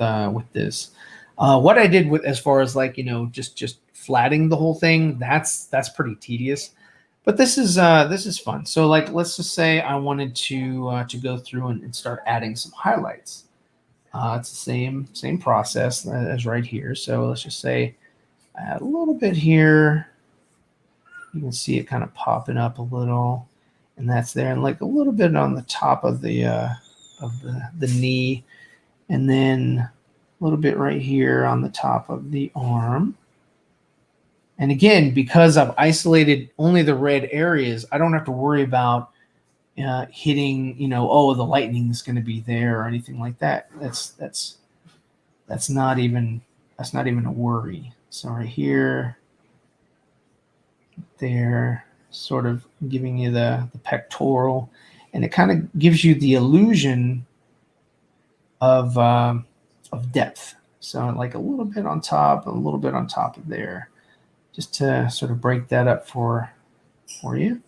this. What I did with, as far as like, just flatting the whole thing, that's pretty tedious. But this is fun. So like, let's just say I wanted to go through and start adding some highlights. It's the same process as right here. So let's just say I add a little bit here. You can see it kind of popping up a little, and that's there, and like a little bit on the top of the knee, and then a little bit right here on the top of the arm. And again, because I've isolated only the red areas, I don't have to worry about hitting, the lightning is going to be there or anything like that. That's not even a worry. So right here, there, sort of giving you the pectoral, and it kind of gives you the illusion of depth. So like a little bit on top, a little bit on top of there, just to sort of break that up for you.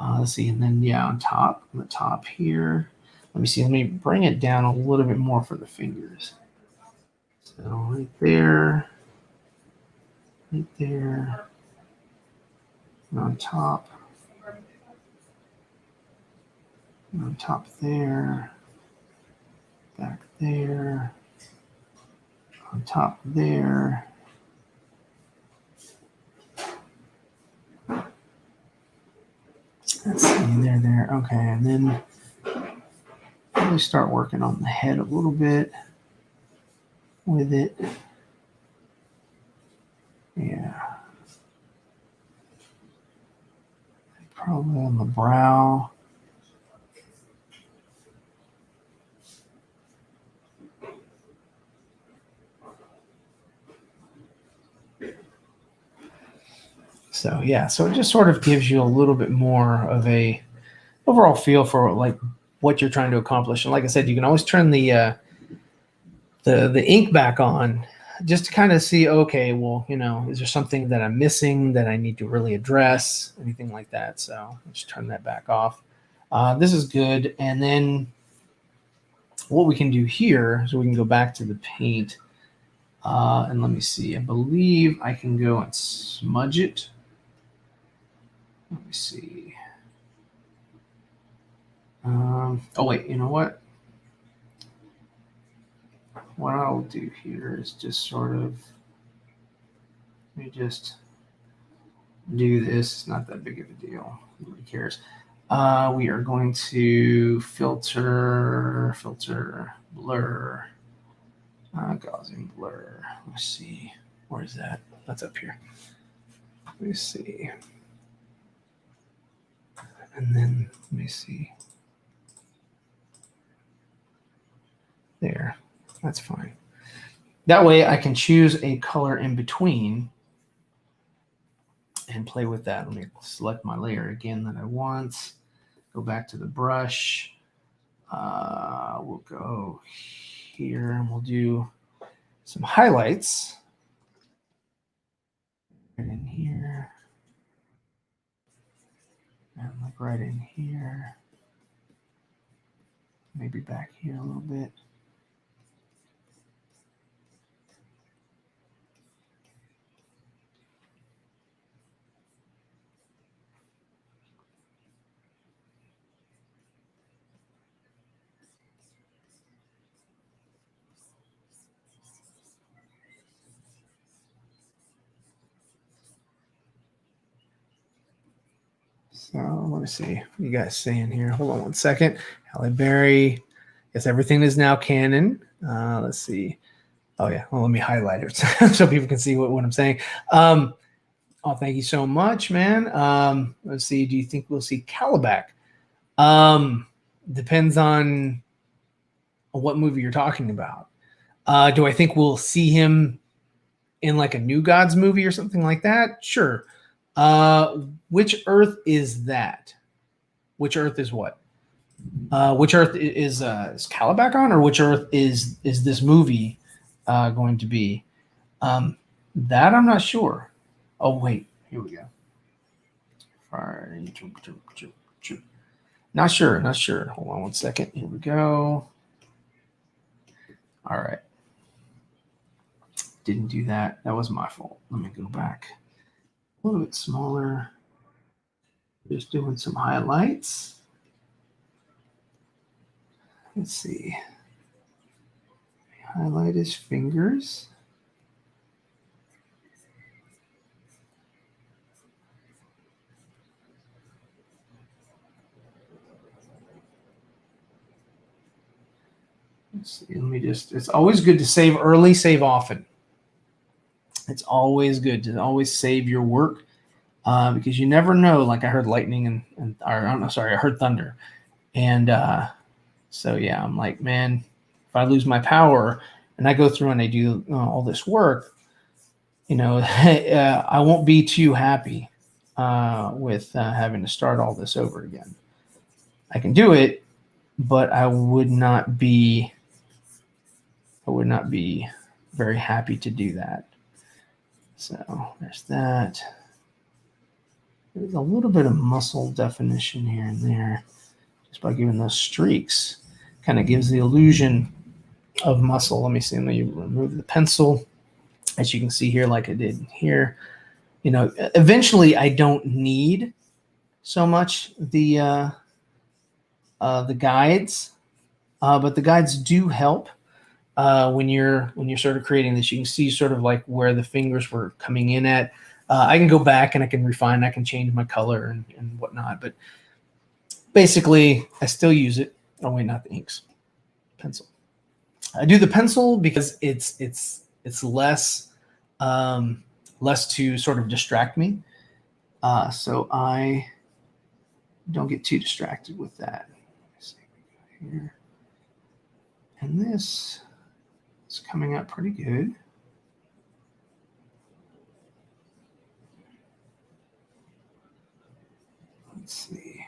Let's see, and then on the top here. Let me see. Let me bring it down a little bit more for the fingers. So right there, and on top there, back there, on top there. Let's see, there. Okay, and then really start working on the head a little bit with it. Yeah. Probably on the brow. So yeah, so it just sort of gives you a little bit more of a overall feel for like what you're trying to accomplish. And like I said, you can always turn the ink back on just to kind of see, okay, well, is there something that I'm missing that I need to really address, anything like that. So let's turn that back off. This is good. And then what we can do here is we can go back to the paint. And let me see. I believe I can go and smudge it. Let me see. Oh, wait. You know what? What I'll do here is just sort of Let me just do this. It's not that big of a deal. Nobody cares. We are going to filter, blur, Gaussian blur. Let's see. Where is that? That's up here. Let me see. And then let me see. There. That's fine. That way I can choose a color in between and play with that. Let me select my layer again that I want. Go back to the brush. We'll go here and we'll do some highlights. Right in here. And like right in here. Maybe back here a little bit. So let me see what you guys saying here. Hold on one second. Halle Berry. Yes, everything is now canon. Let's see. Oh yeah. Well, let me highlight it so people can see what I'm saying. Oh, thank you so much, man. Let's see. Do you think we'll see Calabac? Depends on what movie you're talking about. Do I think we'll see him in like a New Gods movie or something like that? Sure. Which Earth is that? Which Earth is what? Which Earth is Calabac on, or which Earth is this movie going to be? That I'm not sure. Oh wait, here we go. Not sure. Hold on one second. Here we go. All right. Didn't do that. That was my fault. Let me go back. A little bit smaller. Just doing some highlights. Let's see. Highlight his fingers. Let's see. Let me just, it's always good to save early, save often. It's always good to always save your work because you never know. Like I heard lightning I heard thunder. And so, yeah, I'm like, man, if I lose my power and I go through and I do all this work, I won't be too happy with having to start all this over again. I can do it, but I would not be very happy to do that. So there's that. There's a little bit of muscle definition here and there just by giving those streaks. Kind of gives the illusion of muscle. Let me see. Let me remove the pencil. As you can see here, like I did here. Eventually I don't need so much the guides, but the guides do help when you're sort of creating this. You can see sort of like where the fingers were coming in at. I can go back and I can refine. I can change my color and whatnot. But basically, I still use it. Oh wait, not the inks. Pencil. I do the pencil because it's less to sort of distract me. So I don't get too distracted with that. Let's see here. And this is coming out pretty good. Let's see.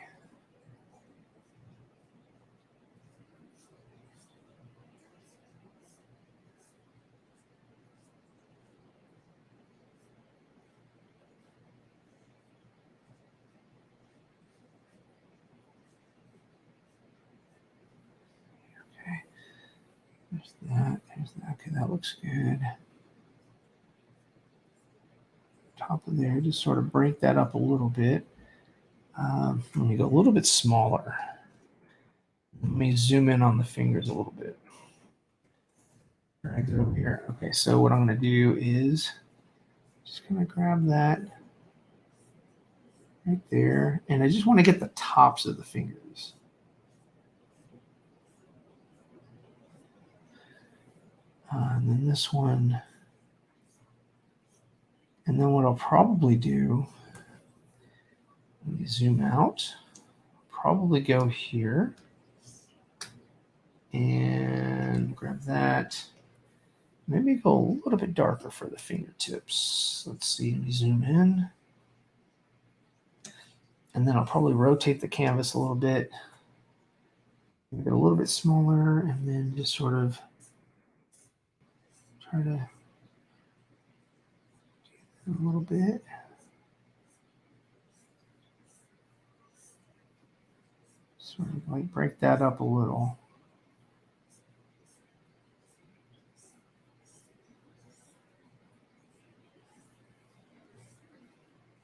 Okay. There's that. Okay, that looks good. Top of there, just sort of break that up a little bit. Let me go a little bit smaller. Let me zoom in on the fingers a little bit. Drag it over here. Okay, so what I'm going to do is Just gonna grab that right there, and I just want to get the tops of the fingers. And then this one, and then what I'll probably do, let me zoom out, probably go here and grab that. Maybe go a little bit darker for the fingertips. Let's see, let me zoom in. And then I'll probably rotate the canvas a little bit, make it a little bit smaller, and then just sort of try to do a little bit. Sort of like break that up a little.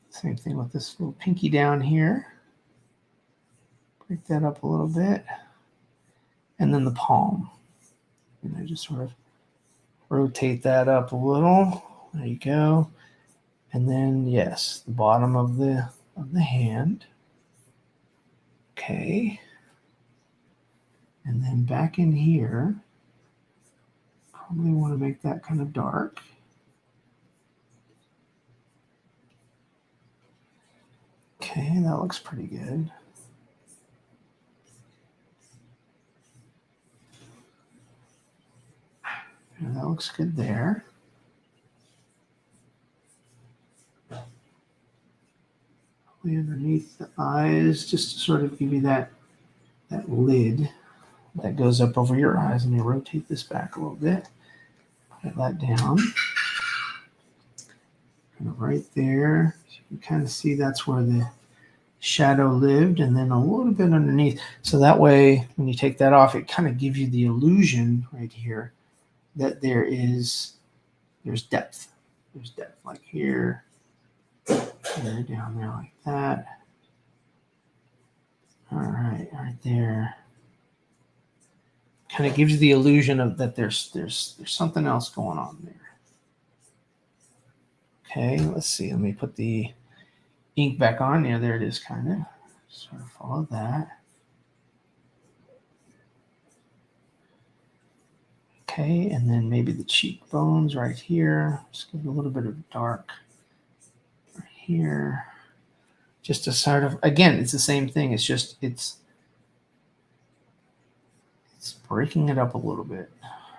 Same thing with this little pinky down here. Break that up a little bit. And then the palm. And I just sort of rotate that up a little. There you go. And then, yes, the bottom of the hand. Okay. And then back in here, probably want to make that kind of dark. Okay, that looks pretty good. Yeah, that looks good there. Probably underneath the eyes, just to sort of give you that lid that goes up over your eyes. Let me rotate this back a little bit. Put that down. Kind of right there. So you can kind of see that's where the shadow lived, and then a little bit underneath. So that way, when you take that off, it kind of gives you the illusion right here that there's depth. There's depth like here, there, down there like that. All right, right there. Kind of gives you the illusion of that there's something else going on there. Okay, let's see. Let me put the ink back on. Yeah, there it is, kind of. Sort of follow that. Okay, and then maybe the cheekbones right here. Just give it a little bit of dark right here. Just to sort of, again, it's the same thing. It's just, it's breaking it up a little bit.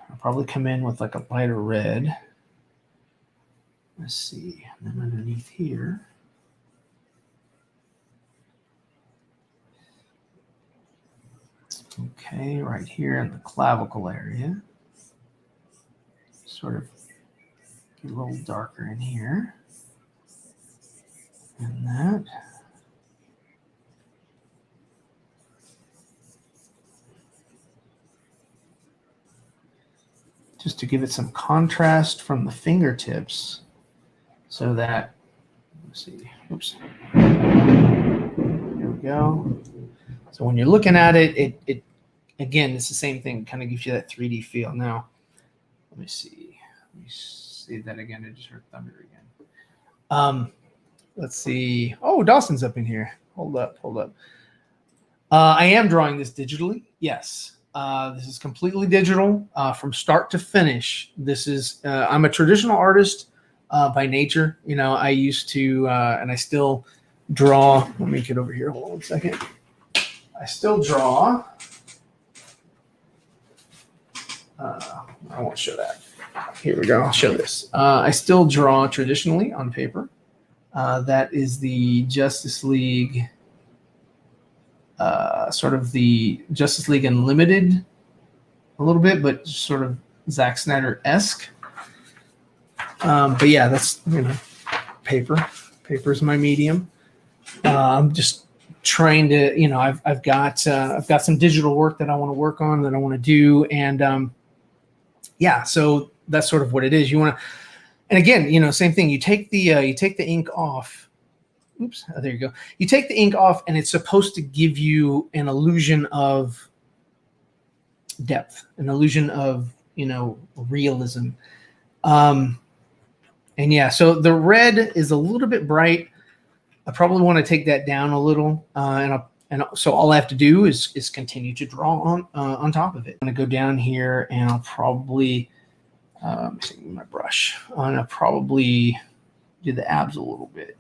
I'll probably come in with like a lighter red. Let's see, and then underneath here. Okay, right here in the clavicle area. Sort of get a little darker in here. And that. Just to give it some contrast from the fingertips so that, let's see, oops. Here we go. So when you're looking at it, it again, it's the same thing, kind of gives you that 3D feel. Now, let me see. Let me say that again. I just heard thunder again. Let's see. Oh, Dawson's up in here. Hold up. I am drawing this digitally. Yes. This is completely digital from start to finish. This is, I'm a traditional artist by nature. You know, I used to, and I still draw. Let me get over here. Hold on 1 second. I still draw. I won't show that. Here we go. I'll show this. I still draw traditionally on paper. That is the Justice League, sort of the Justice League Unlimited a little bit, but sort of Zack Snyder-esque. But yeah, that's, you know, paper. Paper is my medium. I'm just trying to, you know, I've got some digital work that I want to work on, that I want to do, and yeah, so that's sort of what it is. You want to, and again, you know, same thing. You take the ink off. Oops, there you go. You take the ink off, and it's supposed to give you an illusion of depth, an illusion of, you know, realism. And yeah, so the red is a little bit bright. I probably want to take that down a little, and so all I have to do is continue to draw on top of it. I'm gonna go down here, and I'll probably my brush. I'm gonna probably do the abs a little bit,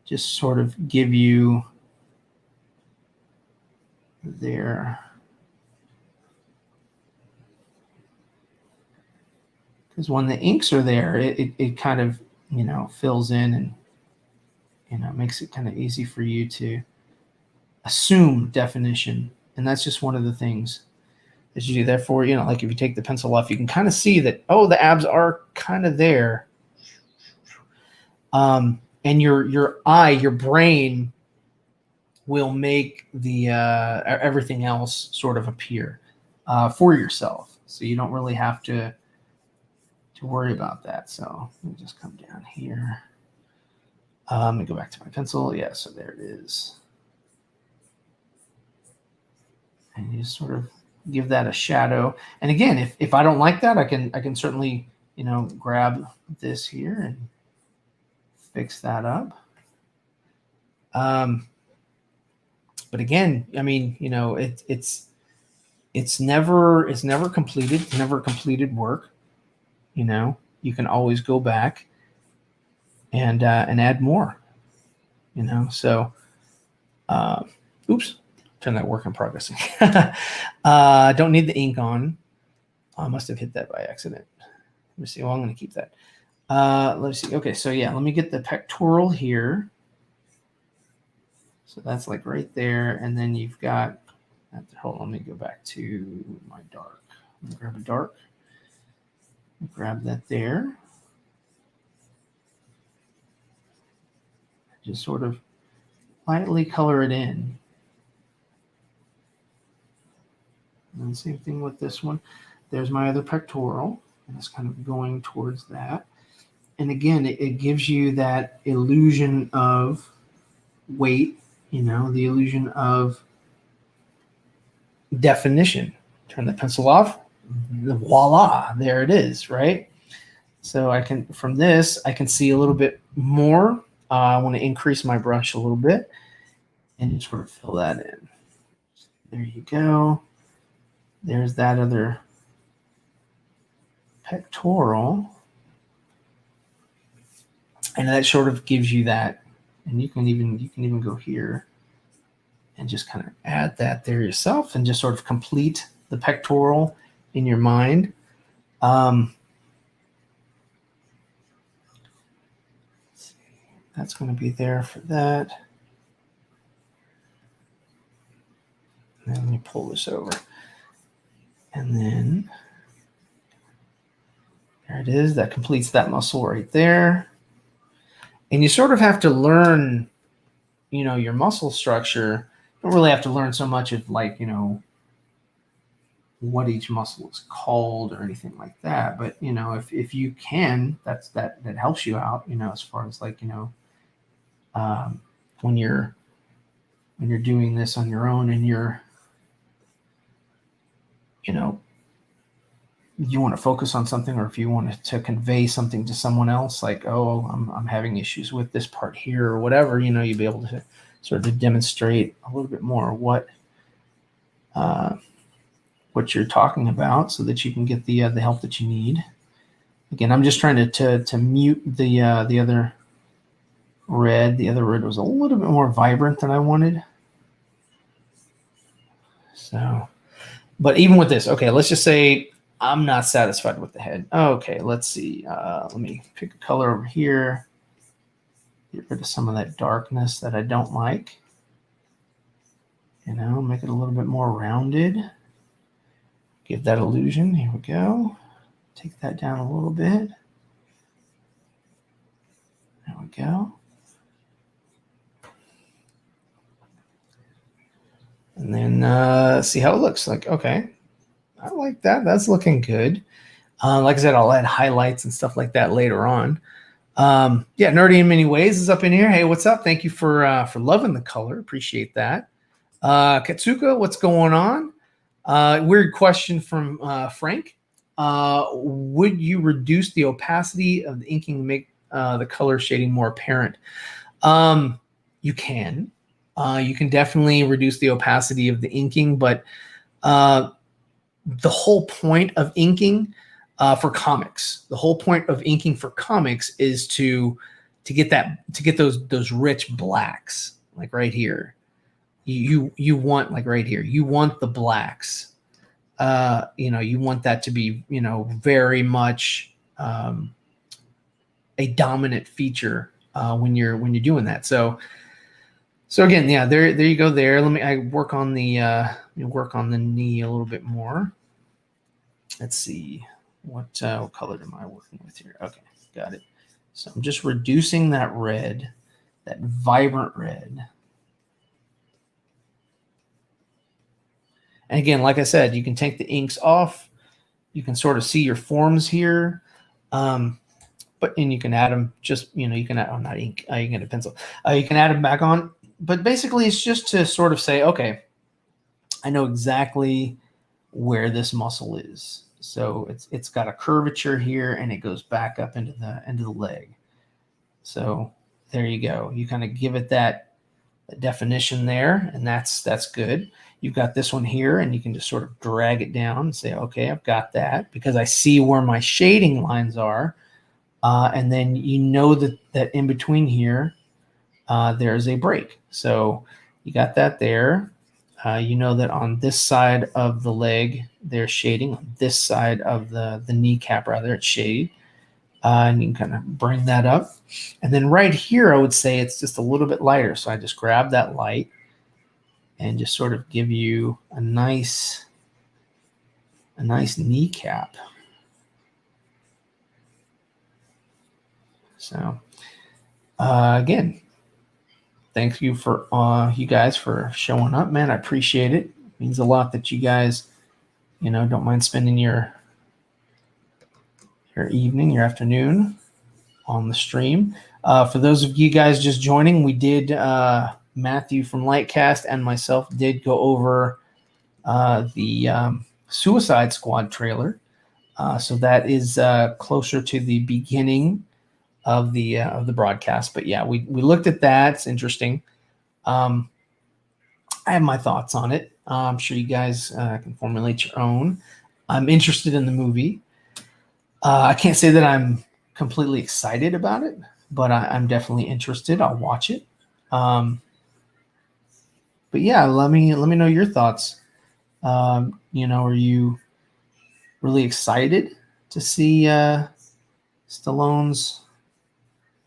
just sort of give you there. Because when the inks are there, it kind of, fills in and, makes it kind of easy for you to assume definition. And that's just one of the things that you do. Therefore, like if you take the pencil off, you can kind of see that, oh, the abs are kind of there. And your eye, your brain will make the everything else sort of appear for yourself. So you don't really have to worry about that. So let me just come down here. Let me go back to my pencil. Yeah, so there it is. And you just sort of give that a shadow. And again, if I don't like that, I can certainly, grab this here and fix that up. But again, I mean, it's never completed. It's never completed work. You can always go back and add more. So oops, turn that work in progress. Don't need the ink on. I must have hit that by accident. Let me see. Well, I'm going to keep that. Let's see. Okay, so yeah, let me get the pectoral here. So that's like right there, and then you've got. Hold on, let me go back to my dark. Let me grab a dark. Grab that there. Just sort of lightly color it in. And the same thing with this one. There's my other pectoral, and it's kind of going towards that. And again, it gives you that illusion of weight, the illusion of definition. Turn the pencil off. Voila, there it is, right? So from this, I can see a little bit more. I want to increase my brush a little bit and just sort of fill that in. There you go. There's that other pectoral. And that sort of gives you that. And you can even go here and just kind of add that there yourself and just sort of complete the pectoral in your mind. That's going to be there for that. And then let me pull this over. And then there it is. That completes that muscle right there. And you sort of have to learn, your muscle structure. You don't really have to learn so much of what each muscle is called or anything like that. But, if you can, that helps you out, as far as when you're doing this on your own and you're, you want to focus on something, or if you want to convey something to someone else, like, oh, I'm having issues with this part here or whatever, you'll be able to sort of demonstrate a little bit more what you're talking about so that you can get the help that you need. Again, I'm just trying to mute the other red. The other red was a little bit more vibrant than I wanted. So, but even with this, okay, let's just say I'm not satisfied with the head. Okay, let's see. Let me pick a color over here. Get rid of some of that darkness that I don't like. Make it a little bit more rounded. Give that illusion. Here we go. Take that down a little bit. There we go. And then see how it looks. Like, okay, I like that. That's looking good. Like I said, I'll add highlights and stuff like that later on. Yeah, Nerdy in Many Ways is up in here. Hey, what's up? Thank you for loving the color. Appreciate that. Katsuka, what's going on? Weird question from Frank. would you reduce the opacity of the inking to make the color shading more apparent? You can. You can definitely reduce the opacity of the inking, but the whole point of inking for comics, is to get those rich blacks, like right here. You want, like right here, you want the blacks. You want that to be, very much a dominant feature when you're doing that. So again, yeah, there you go. There, I work on the knee a little bit more. Let's see, what color am I working with here? Okay, got it. So I'm just reducing that red, that vibrant red. And again, like I said, you can take the inks off. You can sort of see your forms here. And you can add them, just, you can add, not ink, you can get a pencil. You can add them back on. But basically, it's just to sort of say, okay, I know exactly where this muscle is. So it's got a curvature here, and it goes back up into the leg. So there you go. You kind of give it that definition there, and that's good. You've got this one here, and you can just sort of drag it down and say, okay, I've got that, because I see where my shading lines are. And then that in between here, there's a break. So you got that there. That on this side of the leg, there's shading. On this side of the kneecap, rather, it's shade. And you can kind of bring that up. And then right here, I would say it's just a little bit lighter. So I just grab that light and just sort of give you a nice kneecap. So again, thank you for you guys for showing up, man. I appreciate it. It means a lot that you guys, don't mind spending your evening, your afternoon on the stream. For those of you guys just joining, we did, Matthew from Lightcast and myself did go over the Suicide Squad trailer. So that is closer to the beginning of the broadcast. But yeah, we looked at that. It's interesting. I have my thoughts on it. I'm sure you guys can formulate your own. I'm interested in the movie. I can't say that I'm completely excited about it, but I'm definitely interested. I'll watch it. But yeah, let me know your thoughts. Are you really excited to see Stallone's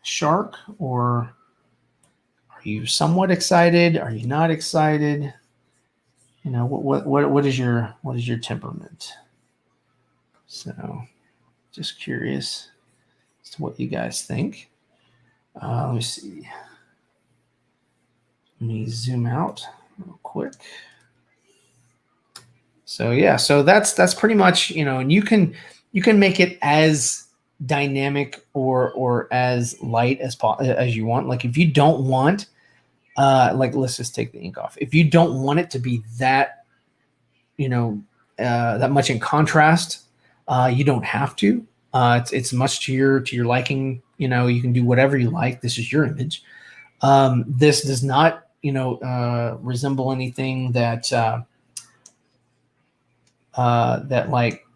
Shark, or are you somewhat excited? Are you not excited? What is your temperament? So, just curious as to what you guys think. Let me see. Let me zoom out real quick. So yeah, so that's pretty much, and you can make it as dynamic or as light as you want. Like if you don't want, let's just take the ink off. If you don't want it to be that, that much in contrast, you don't have to. It's much to your liking. You can do whatever you like. This is your image. This does not, resemble anything that that like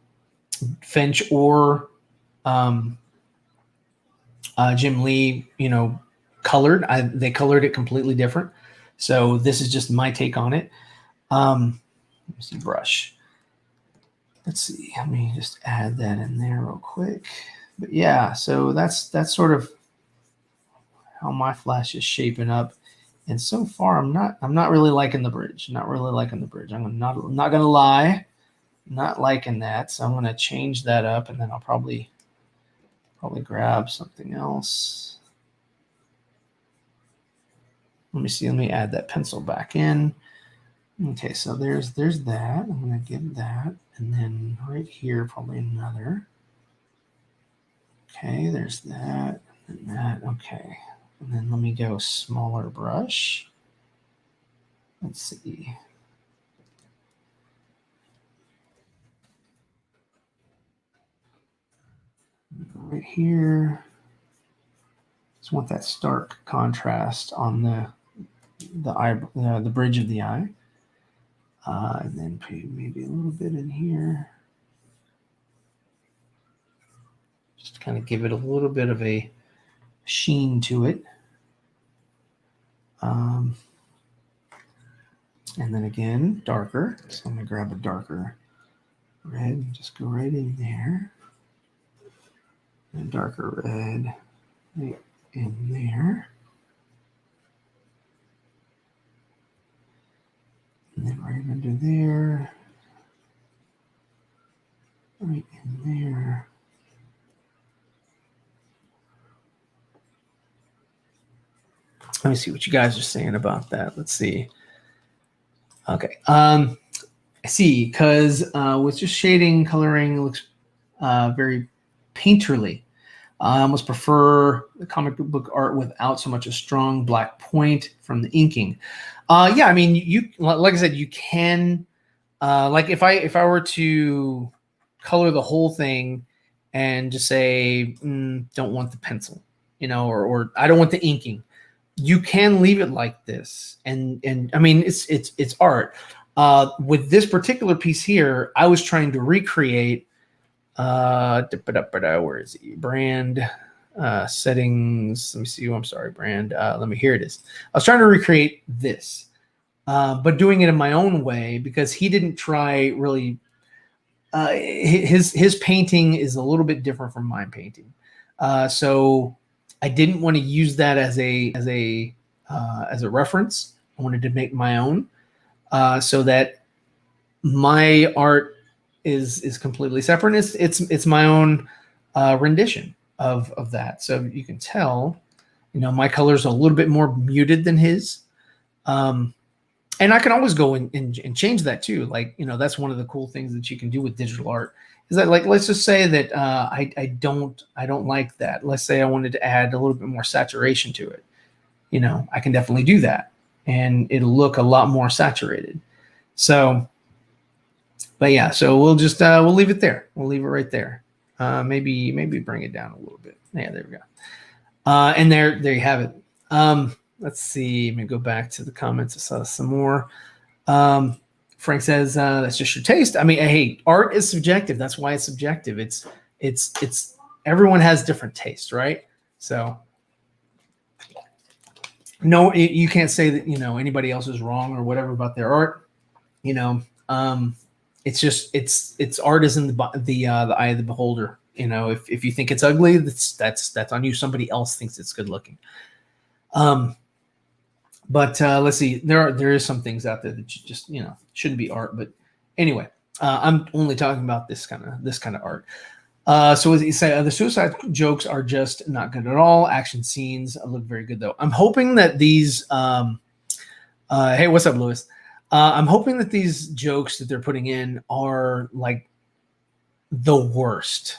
Finch or Jim Lee, colored. They colored it completely different. So this is just my take on it. Let me see, brush. Let's see. Let me just add that in there real quick. But yeah, so that's sort of how my flash is shaping up. And so far, I'm not really liking the bridge. Not really liking the bridge. I'm not gonna lie, not liking that. So I'm gonna change that up, and then I'll probably grab something else. Let me see. Let me add that pencil back in. Okay, so there's that. I'm gonna give that, and then right here probably another. Okay, there's that and that. Okay, and then let me go smaller brush. Let's see. Right here. Just want that stark contrast on the bridge of the eye. And then maybe a little bit in here. Just kind of give it a little bit of a sheen to it. And then again, darker. So I'm going to grab a darker red and just go right in there. And darker red right in there. And then right under there. Right in there. Let me see what you guys are saying about that. Let's see. Okay. I see, because with just shading, coloring, it looks very painterly. I almost prefer the comic book art without so much a strong black point from the inking. Yeah, I mean, you like I said, you can like if I were to color the whole thing and just say don't want the pencil, you know, or I don't want the inking. You can leave it like this, and I mean it's art. With this particular piece here, I was trying to recreate. Where is he? Brand settings. Let me see. I'm sorry, brand. Here it is. I was trying to recreate this, but doing it in my own way because he didn't try really. His painting is a little bit different from my painting, so I didn't want to use that as a reference. I wanted to make my own, so that my art is completely separate. It's my own rendition of that. So you can tell, you know, my colors are a little bit more muted than his. And I can always go and change that too. Like, you know, that's one of the cool things that you can do with digital art is that, like, let's just say that I don't like that. Let's say I wanted to add a little bit more saturation to it. You know, I can definitely do that and it'll look a lot more saturated. So, but yeah, so we'll just, we'll leave it there. We'll leave it right there. Maybe bring it down a little bit. Yeah, there we go. And there you have it. Let's see. Let me go back to the comments. I saw some more. Frank says that's just your taste. I mean, hey, art is subjective. That's why it's subjective. It's everyone has different tastes, right? So no, you can't say that, you know, anybody else is wrong or whatever about their art. You know, it's just it's art is in the eye of the beholder. You know, if you think it's ugly, that's on you. Somebody else thinks it's good looking. But let's see, there is some things out there that you just, you know, shouldn't be art. But anyway, I'm only talking about this kind of art. So as you say, the suicide jokes are just not good at all. Action scenes look very good though. I'm hoping that these hey, what's up, Lewis? I'm hoping that these jokes that they're putting in are like the worst,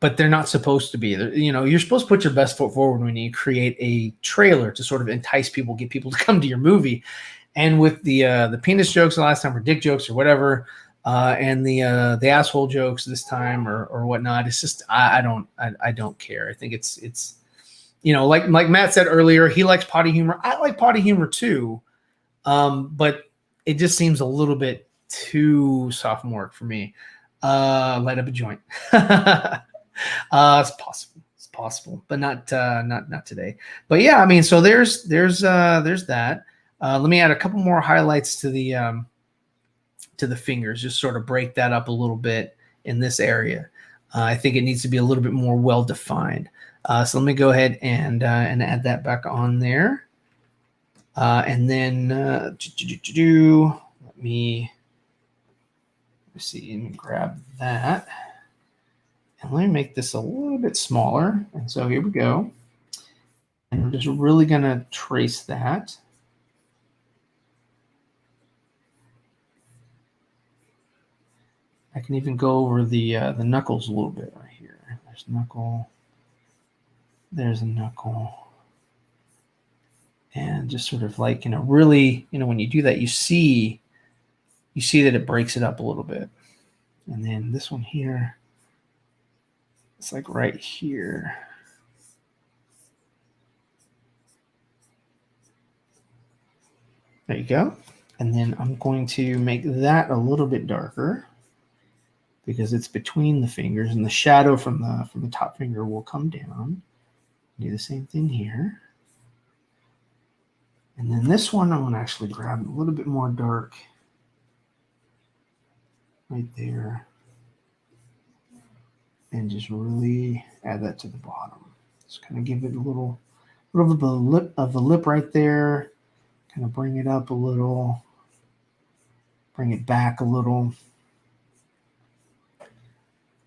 but they're not supposed to be. You know, you're supposed to put your best foot forward when you create a trailer to sort of entice people, get people to come to your movie. And with the penis jokes the last time, or dick jokes or whatever, and the asshole jokes this time or whatnot, it's just I don't care. I think it's you know, like Matt said earlier, he likes potty humor. I like potty humor too, but it just seems a little bit too sophomoric for me. Light up a joint. It's possible, but not today. But yeah, I mean, so there's that. Let me add a couple more highlights to the fingers, just sort of break that up a little bit in this area. I think it needs to be a little bit more well defined. So let me go ahead and add that back on there. And then let me see and grab that. And let me make this a little bit smaller. And so here we go. And I'm just really going to trace that. I can even go over the knuckles a little bit right here. There's a knuckle. There's a knuckle. And just sort of like, you know, really, you know, when you do that, you see that it breaks it up a little bit. And then this one here. It's like right here. There you go. And then I'm going to make that a little bit darker because it's between the fingers, and the shadow from the top finger will come down. Do the same thing here. And then this one, I'm going to actually grab a little bit more dark right there and just really add that to the bottom. Just kind of give it a little of the lip right there. Kind of bring it up a little, bring it back a little.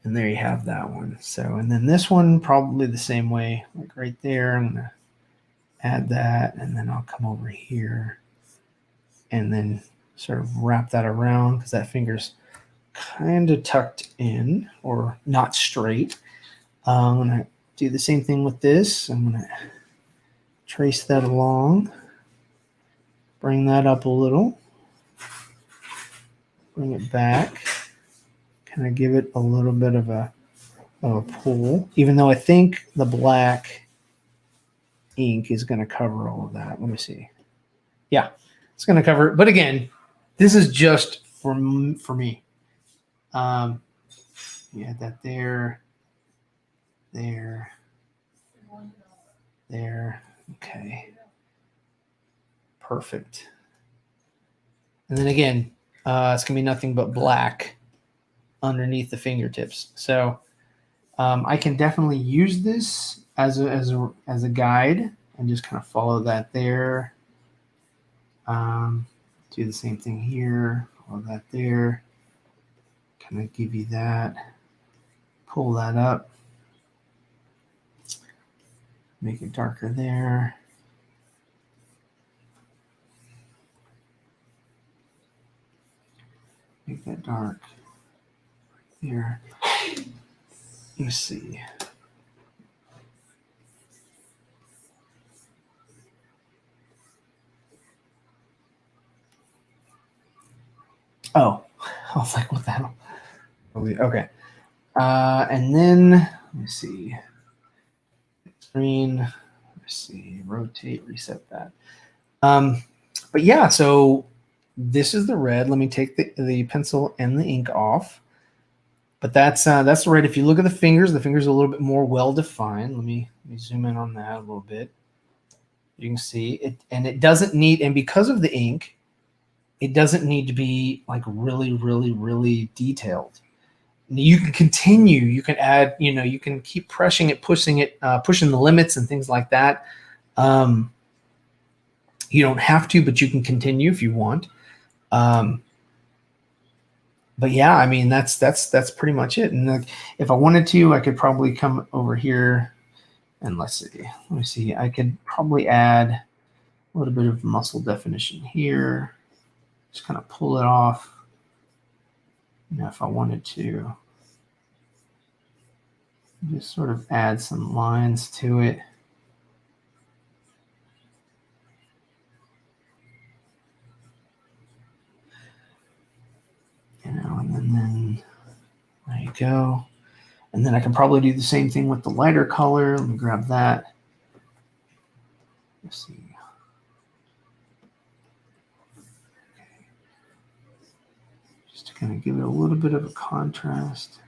And there you have that one. So, and then this one, probably the same way, like right there. I'm going to add that, and then I'll come over here and then sort of wrap that around because that finger's kind of tucked in or not straight. I'm going to do the same thing with this. I'm going to trace that along, bring that up a little, bring it back, kind of give it a little bit of a pull, even though I think the black ink is going to cover all of that. Let me see. Yeah, it's going to cover it. But again, this is just for me. You add that there. Okay. Perfect. And then again, it's going to be nothing but black underneath the fingertips. So I can definitely use this as a guide and just kind of follow that there. Do the same thing here. Follow that there. Kind of give you that. Pull that up. Make it darker there. Make that dark right there. Let me see. Oh, I was like, what the hell? Okay. And then, let me see. Screen. Let's see. Rotate, reset that. But yeah, so this is the red. Let me take the pencil and the ink off. But that's the red. If you look at the fingers are a little bit more well-defined. Let me zoom in on that a little bit. You can see it, and it doesn't need, and because of the ink, it doesn't need to be like really, really, really detailed. You can continue. You can add. You can keep pushing the limits and things like that. You don't have to, but you can continue if you want. But yeah, I mean that's pretty much it. And if I wanted to, I could probably come over here and let me see. I could probably add a little bit of muscle definition here. Just kind of pull it off. If I wanted to, just sort of add some lines to it. And then there you go. And then I can probably do the same thing with the lighter color. Let me grab that. Let's see. Okay. Just to kind of give it a little bit of a contrast.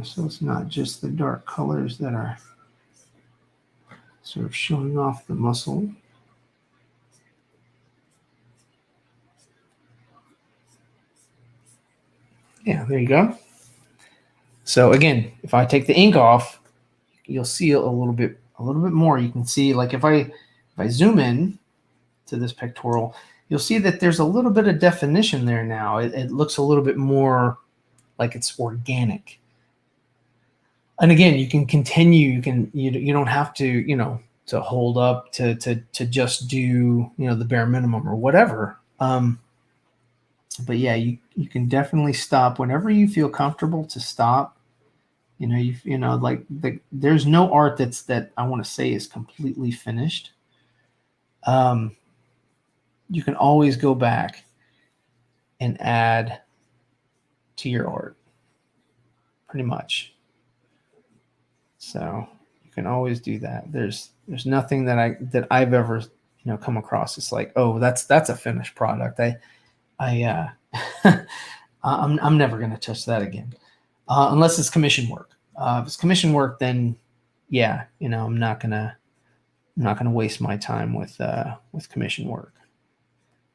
So it's not just the dark colors that are sort of showing off the muscle. Yeah, there you go. So again, if I take the ink off, you'll see a little bit more. You can see, like if I zoom in to this pectoral, you'll see that there's a little bit of definition there now. It looks a little bit more like it's organic. And again, you can continue. You don't have to to hold up to just do the bare minimum or whatever. But yeah, you can definitely stop whenever you feel comfortable to stop. There's no art that I want to say is completely finished. You can always go back and add to your art, pretty much. So you can always do that. There's nothing that I've ever come across. It's like, oh, that's a finished product. I'm never going to touch that again, unless it's commission work. If it's commission work, then yeah, I'm not gonna waste my time with commission work.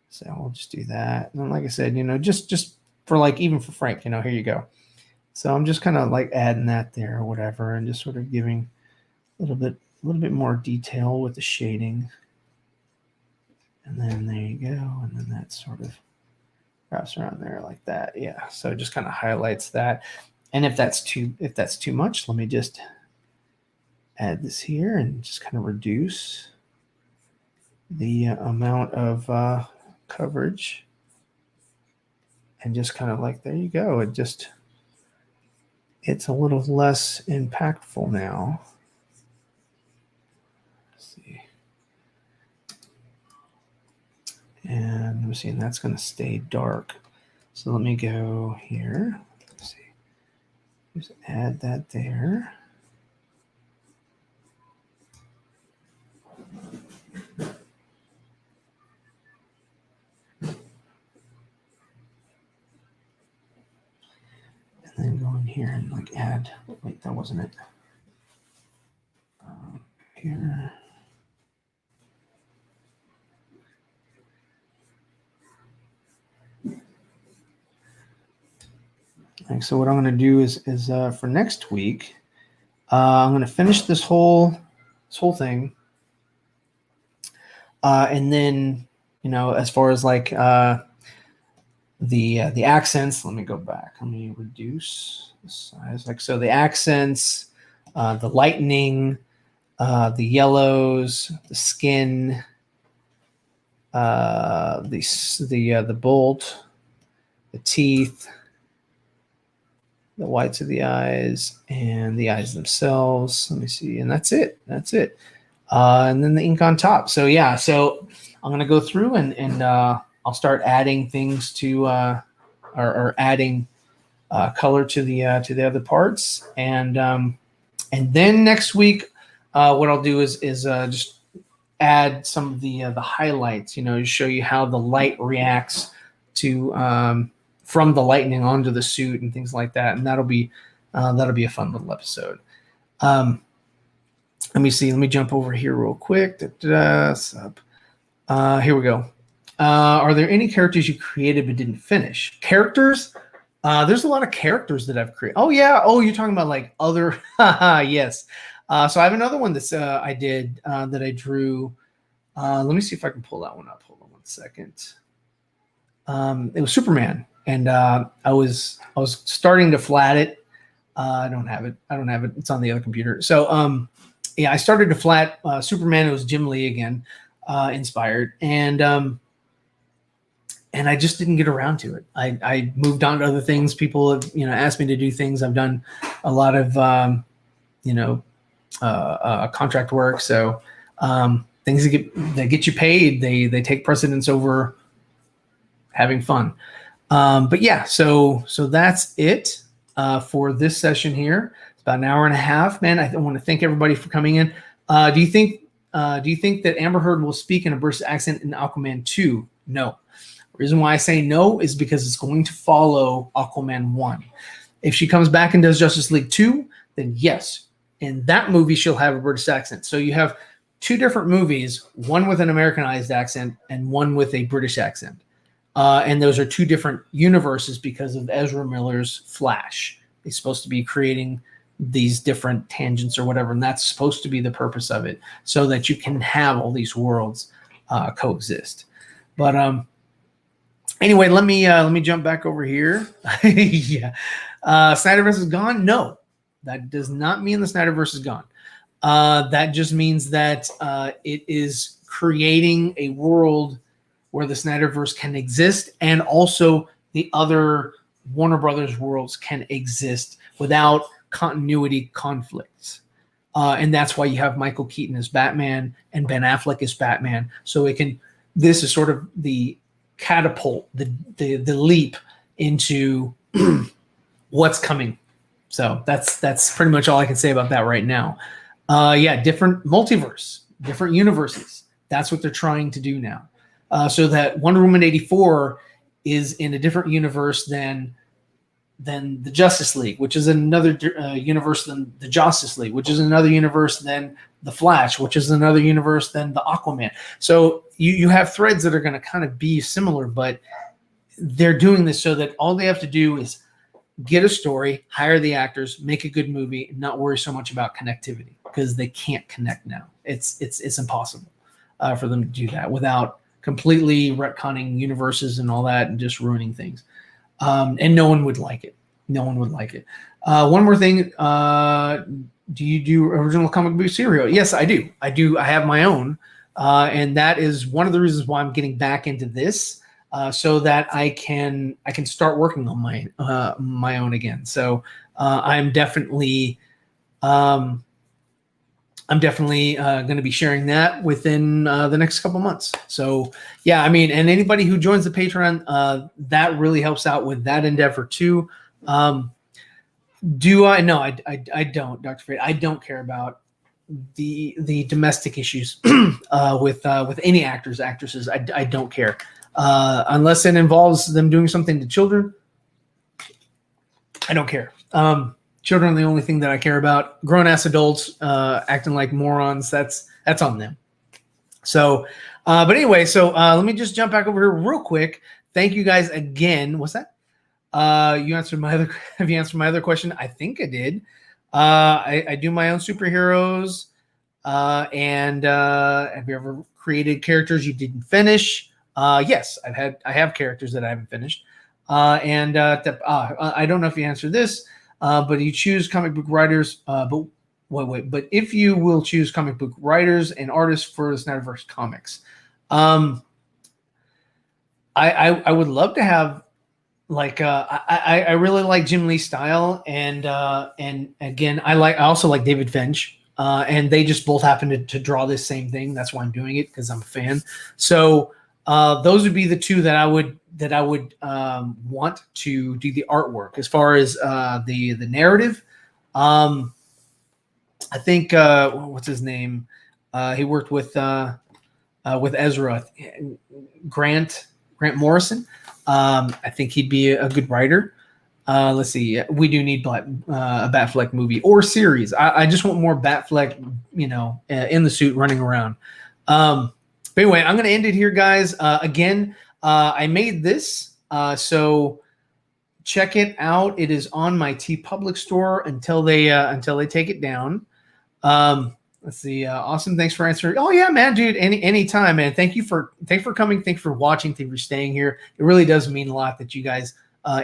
So we'll just do that. And then, like I said, just for like, even for Frank, here you go. So I'm just kind of like adding that there or whatever, and just sort of giving a little bit more detail with the shading. And then there you go. And then that sort of wraps around there like that. Yeah. So it just kind of highlights that. And if that's too much, let me just add this here and just kind of reduce the amount of coverage. And just kind of like, there you go. It's a little less impactful now. Let's see. And we're seeing that's going to stay dark. So let me go here. Let's see. Just add that there. And then go in here and like add, wait, that wasn't it. Here. So what I'm going to do is for next week, I'm going to finish this whole thing, and then as far as like the accents, let me go back. Let me reduce the size. Like, so the accents, the lightning, the yellows, the skin, the bolt, the teeth, the whites of the eyes, and the eyes themselves. Let me see. And that's it. And then the ink on top. So yeah, so I'm going to go through and I'll start adding things to, or adding color to the other parts. And then next week, what I'll do is just add some of the highlights, to show you how the light reacts to, from the lightning onto the suit and things like that. And that'll be a fun little episode. Let me see. Let me jump over here real quick. Here we go. Are there any characters you created but didn't finish? Characters? There's a lot of characters that I've created. Oh yeah. Oh, you're talking about like other. Yes. So I have another one that's I did that I drew. Let me see if I can pull that one up. Hold on one second. It was Superman. And I was starting to flat it. I don't have it. It's on the other computer. So yeah, I started to flat Superman. It was Jim Lee again, inspired, and I just didn't get around to it. I moved on to other things. People have asked me to do things. I've done a lot of contract work. So things that get you paid, they take precedence over having fun. But yeah, so that's it for this session here. It's about an hour and a half, man. I want to thank everybody for coming in. Do you think that Amber Heard will speak in a British accent in Aquaman 2? No. The reason why I say no is because it's going to follow Aquaman 1. If she comes back and does Justice League 2, then yes, in that movie she'll have a British accent. So you have two different movies, one with an Americanized accent and one with a British accent. And those are two different universes because of Ezra Miller's Flash. He's supposed to be creating these different tangents or whatever, and that's supposed to be the purpose of it, so that you can have all these worlds coexist. But anyway, let me jump back over here. Yeah, Snyderverse is gone. No, that does not mean the Snyderverse is gone. That just means that it is creating a world where the Snyderverse can exist, and also the other Warner Brothers worlds can exist without continuity conflicts. And that's why you have Michael Keaton as Batman and Ben Affleck as Batman. So this is sort of the catapult, the leap into what's coming. So that's pretty much all I can say about that right now. Yeah, different multiverse, different universes. That's what they're trying to do now. So that Wonder Woman 84 is in a different universe than the Justice League, which is another universe than the Justice League, which is another universe than the Flash, which is another universe than the Aquaman. So you have threads that are going to kind of be similar, but they're doing this so that all they have to do is get a story, hire the actors, make a good movie, and not worry so much about connectivity, because they can't connect now. It's impossible for them to do that without completely retconning universes and all that and just ruining things. And no one would like it. No one would like it. One more thing. Do you do original comic book serial? Yes, I do. I have my own. And that is one of the reasons why I'm getting back into this, so that I can start working on my own again. So I'm definitely going to be sharing that within the next couple months. So yeah, I mean, and anybody who joins the Patreon, that really helps out with that endeavor too. Do I? No, I don't, Dr. Fate. I don't care about the domestic issues with any actors, actresses. I don't care unless it involves them doing something to children. I don't care. Children are the only thing that I care about. Grown-ass adults acting like morons, that's on them. So, but anyway, so let me just jump back over here real quick. Thank you guys again. What's that? Have you answered my other question? I think I did. I do my own superheroes. And have you ever created characters you didn't finish? Yes, I have characters that I haven't finished. I don't know if you answered this. But you choose comic book writers. But if you will choose comic book writers and artists for the Snyderverse comics, I would love to have I really like Jim Lee's style, and again I also like David Finch, and they just both happen to draw this same thing. That's why I'm doing it, because I'm a fan. So those would be the two that I would want to do the artwork. As far as the narrative, I think what's his name? He worked with Ezra, Grant Morrison. I think he'd be a good writer. Let's see. We do need a Batfleck movie or series. I just want more Batfleck, in the suit running around. But anyway, I'm going to end it here, guys. Again, I made this, so check it out. It is on my TeePublic store until they take it down. Let's see. Awesome. Thanks for answering. Oh yeah, man, dude. Anytime, man. Thank you for coming. Thank you for watching. Thank you for staying here. It really does mean a lot that you guys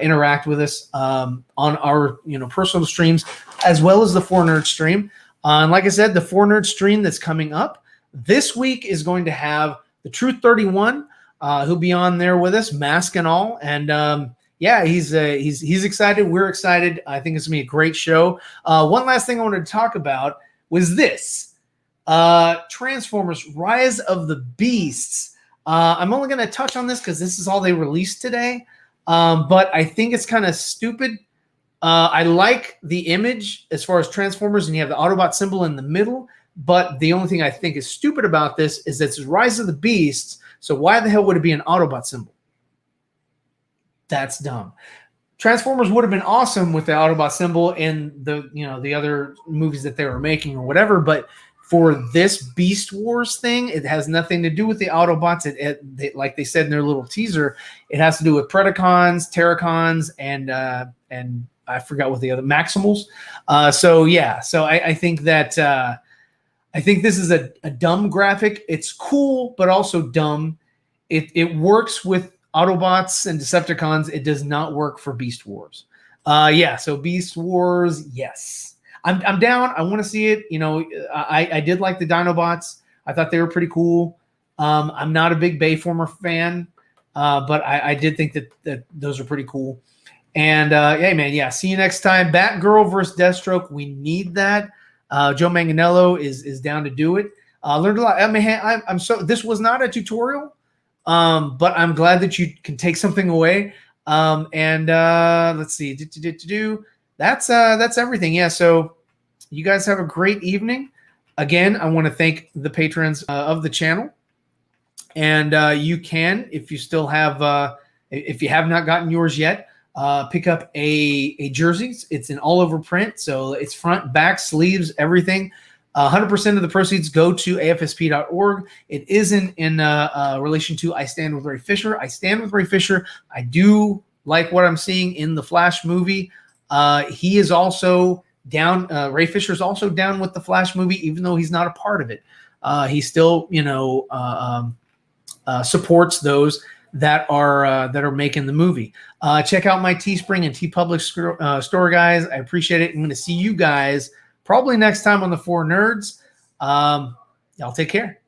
interact with us on our personal streams, as well as the 4Nerd stream. And like I said, the 4Nerd stream that's coming up this week is going to have the Truth 31. Who'll be on there with us, mask and all. And yeah, he's excited. We're excited. I think it's gonna be a great show. One last thing I wanted to talk about was this Transformers: Rise of the Beasts. I'm only gonna touch on this because this is all they released today. But I think it's kind of stupid. I like the image as far as Transformers, and you have the Autobot symbol in the middle. But the only thing I think is stupid about this is that it's Rise of the Beasts. So why the hell would it be an Autobot symbol? That's dumb. Transformers would have been awesome with the Autobot symbol in the other movies that they were making or whatever. But for this Beast Wars thing, it has nothing to do with the Autobots. Like they said in their little teaser, it has to do with Predacons, Terracons, and I forgot what the other Maximals. So yeah, so I think that. I think this is a dumb graphic. It's cool, but also dumb. It works with Autobots and Decepticons. It does not work for Beast Wars. Yeah, so Beast Wars, yes. I'm down. I want to see it. I did like the Dinobots. I thought they were pretty cool. I'm not a big Bayformer fan, but I did think that those are pretty cool. And hey, man, yeah, see you next time. Batgirl versus Deathstroke. We need that. Joe Manganiello is down to do it. Learned a lot. I mean, this was not a tutorial, but I'm glad that you can take something away. And let's see. That's everything. Yeah. So you guys have a great evening. Again, I want to thank the patrons of the channel. And you can, if you still have, if you have not gotten yours yet, pick up a jersey. It's an all over print. So it's front, back, sleeves, everything. 100% of the proceeds go to afsp.org. It isn't in relation to I Stand with Ray Fisher. I stand with Ray Fisher. I do like what I'm seeing in the Flash movie. He is also down. Ray Fisher is also down with the Flash movie, even though he's not a part of it. He still, supports those that are making the movie. Check out my Teespring and TeePublic store, guys. I appreciate it. I'm going to see you guys probably next time on the Four Nerds. Y'all take care.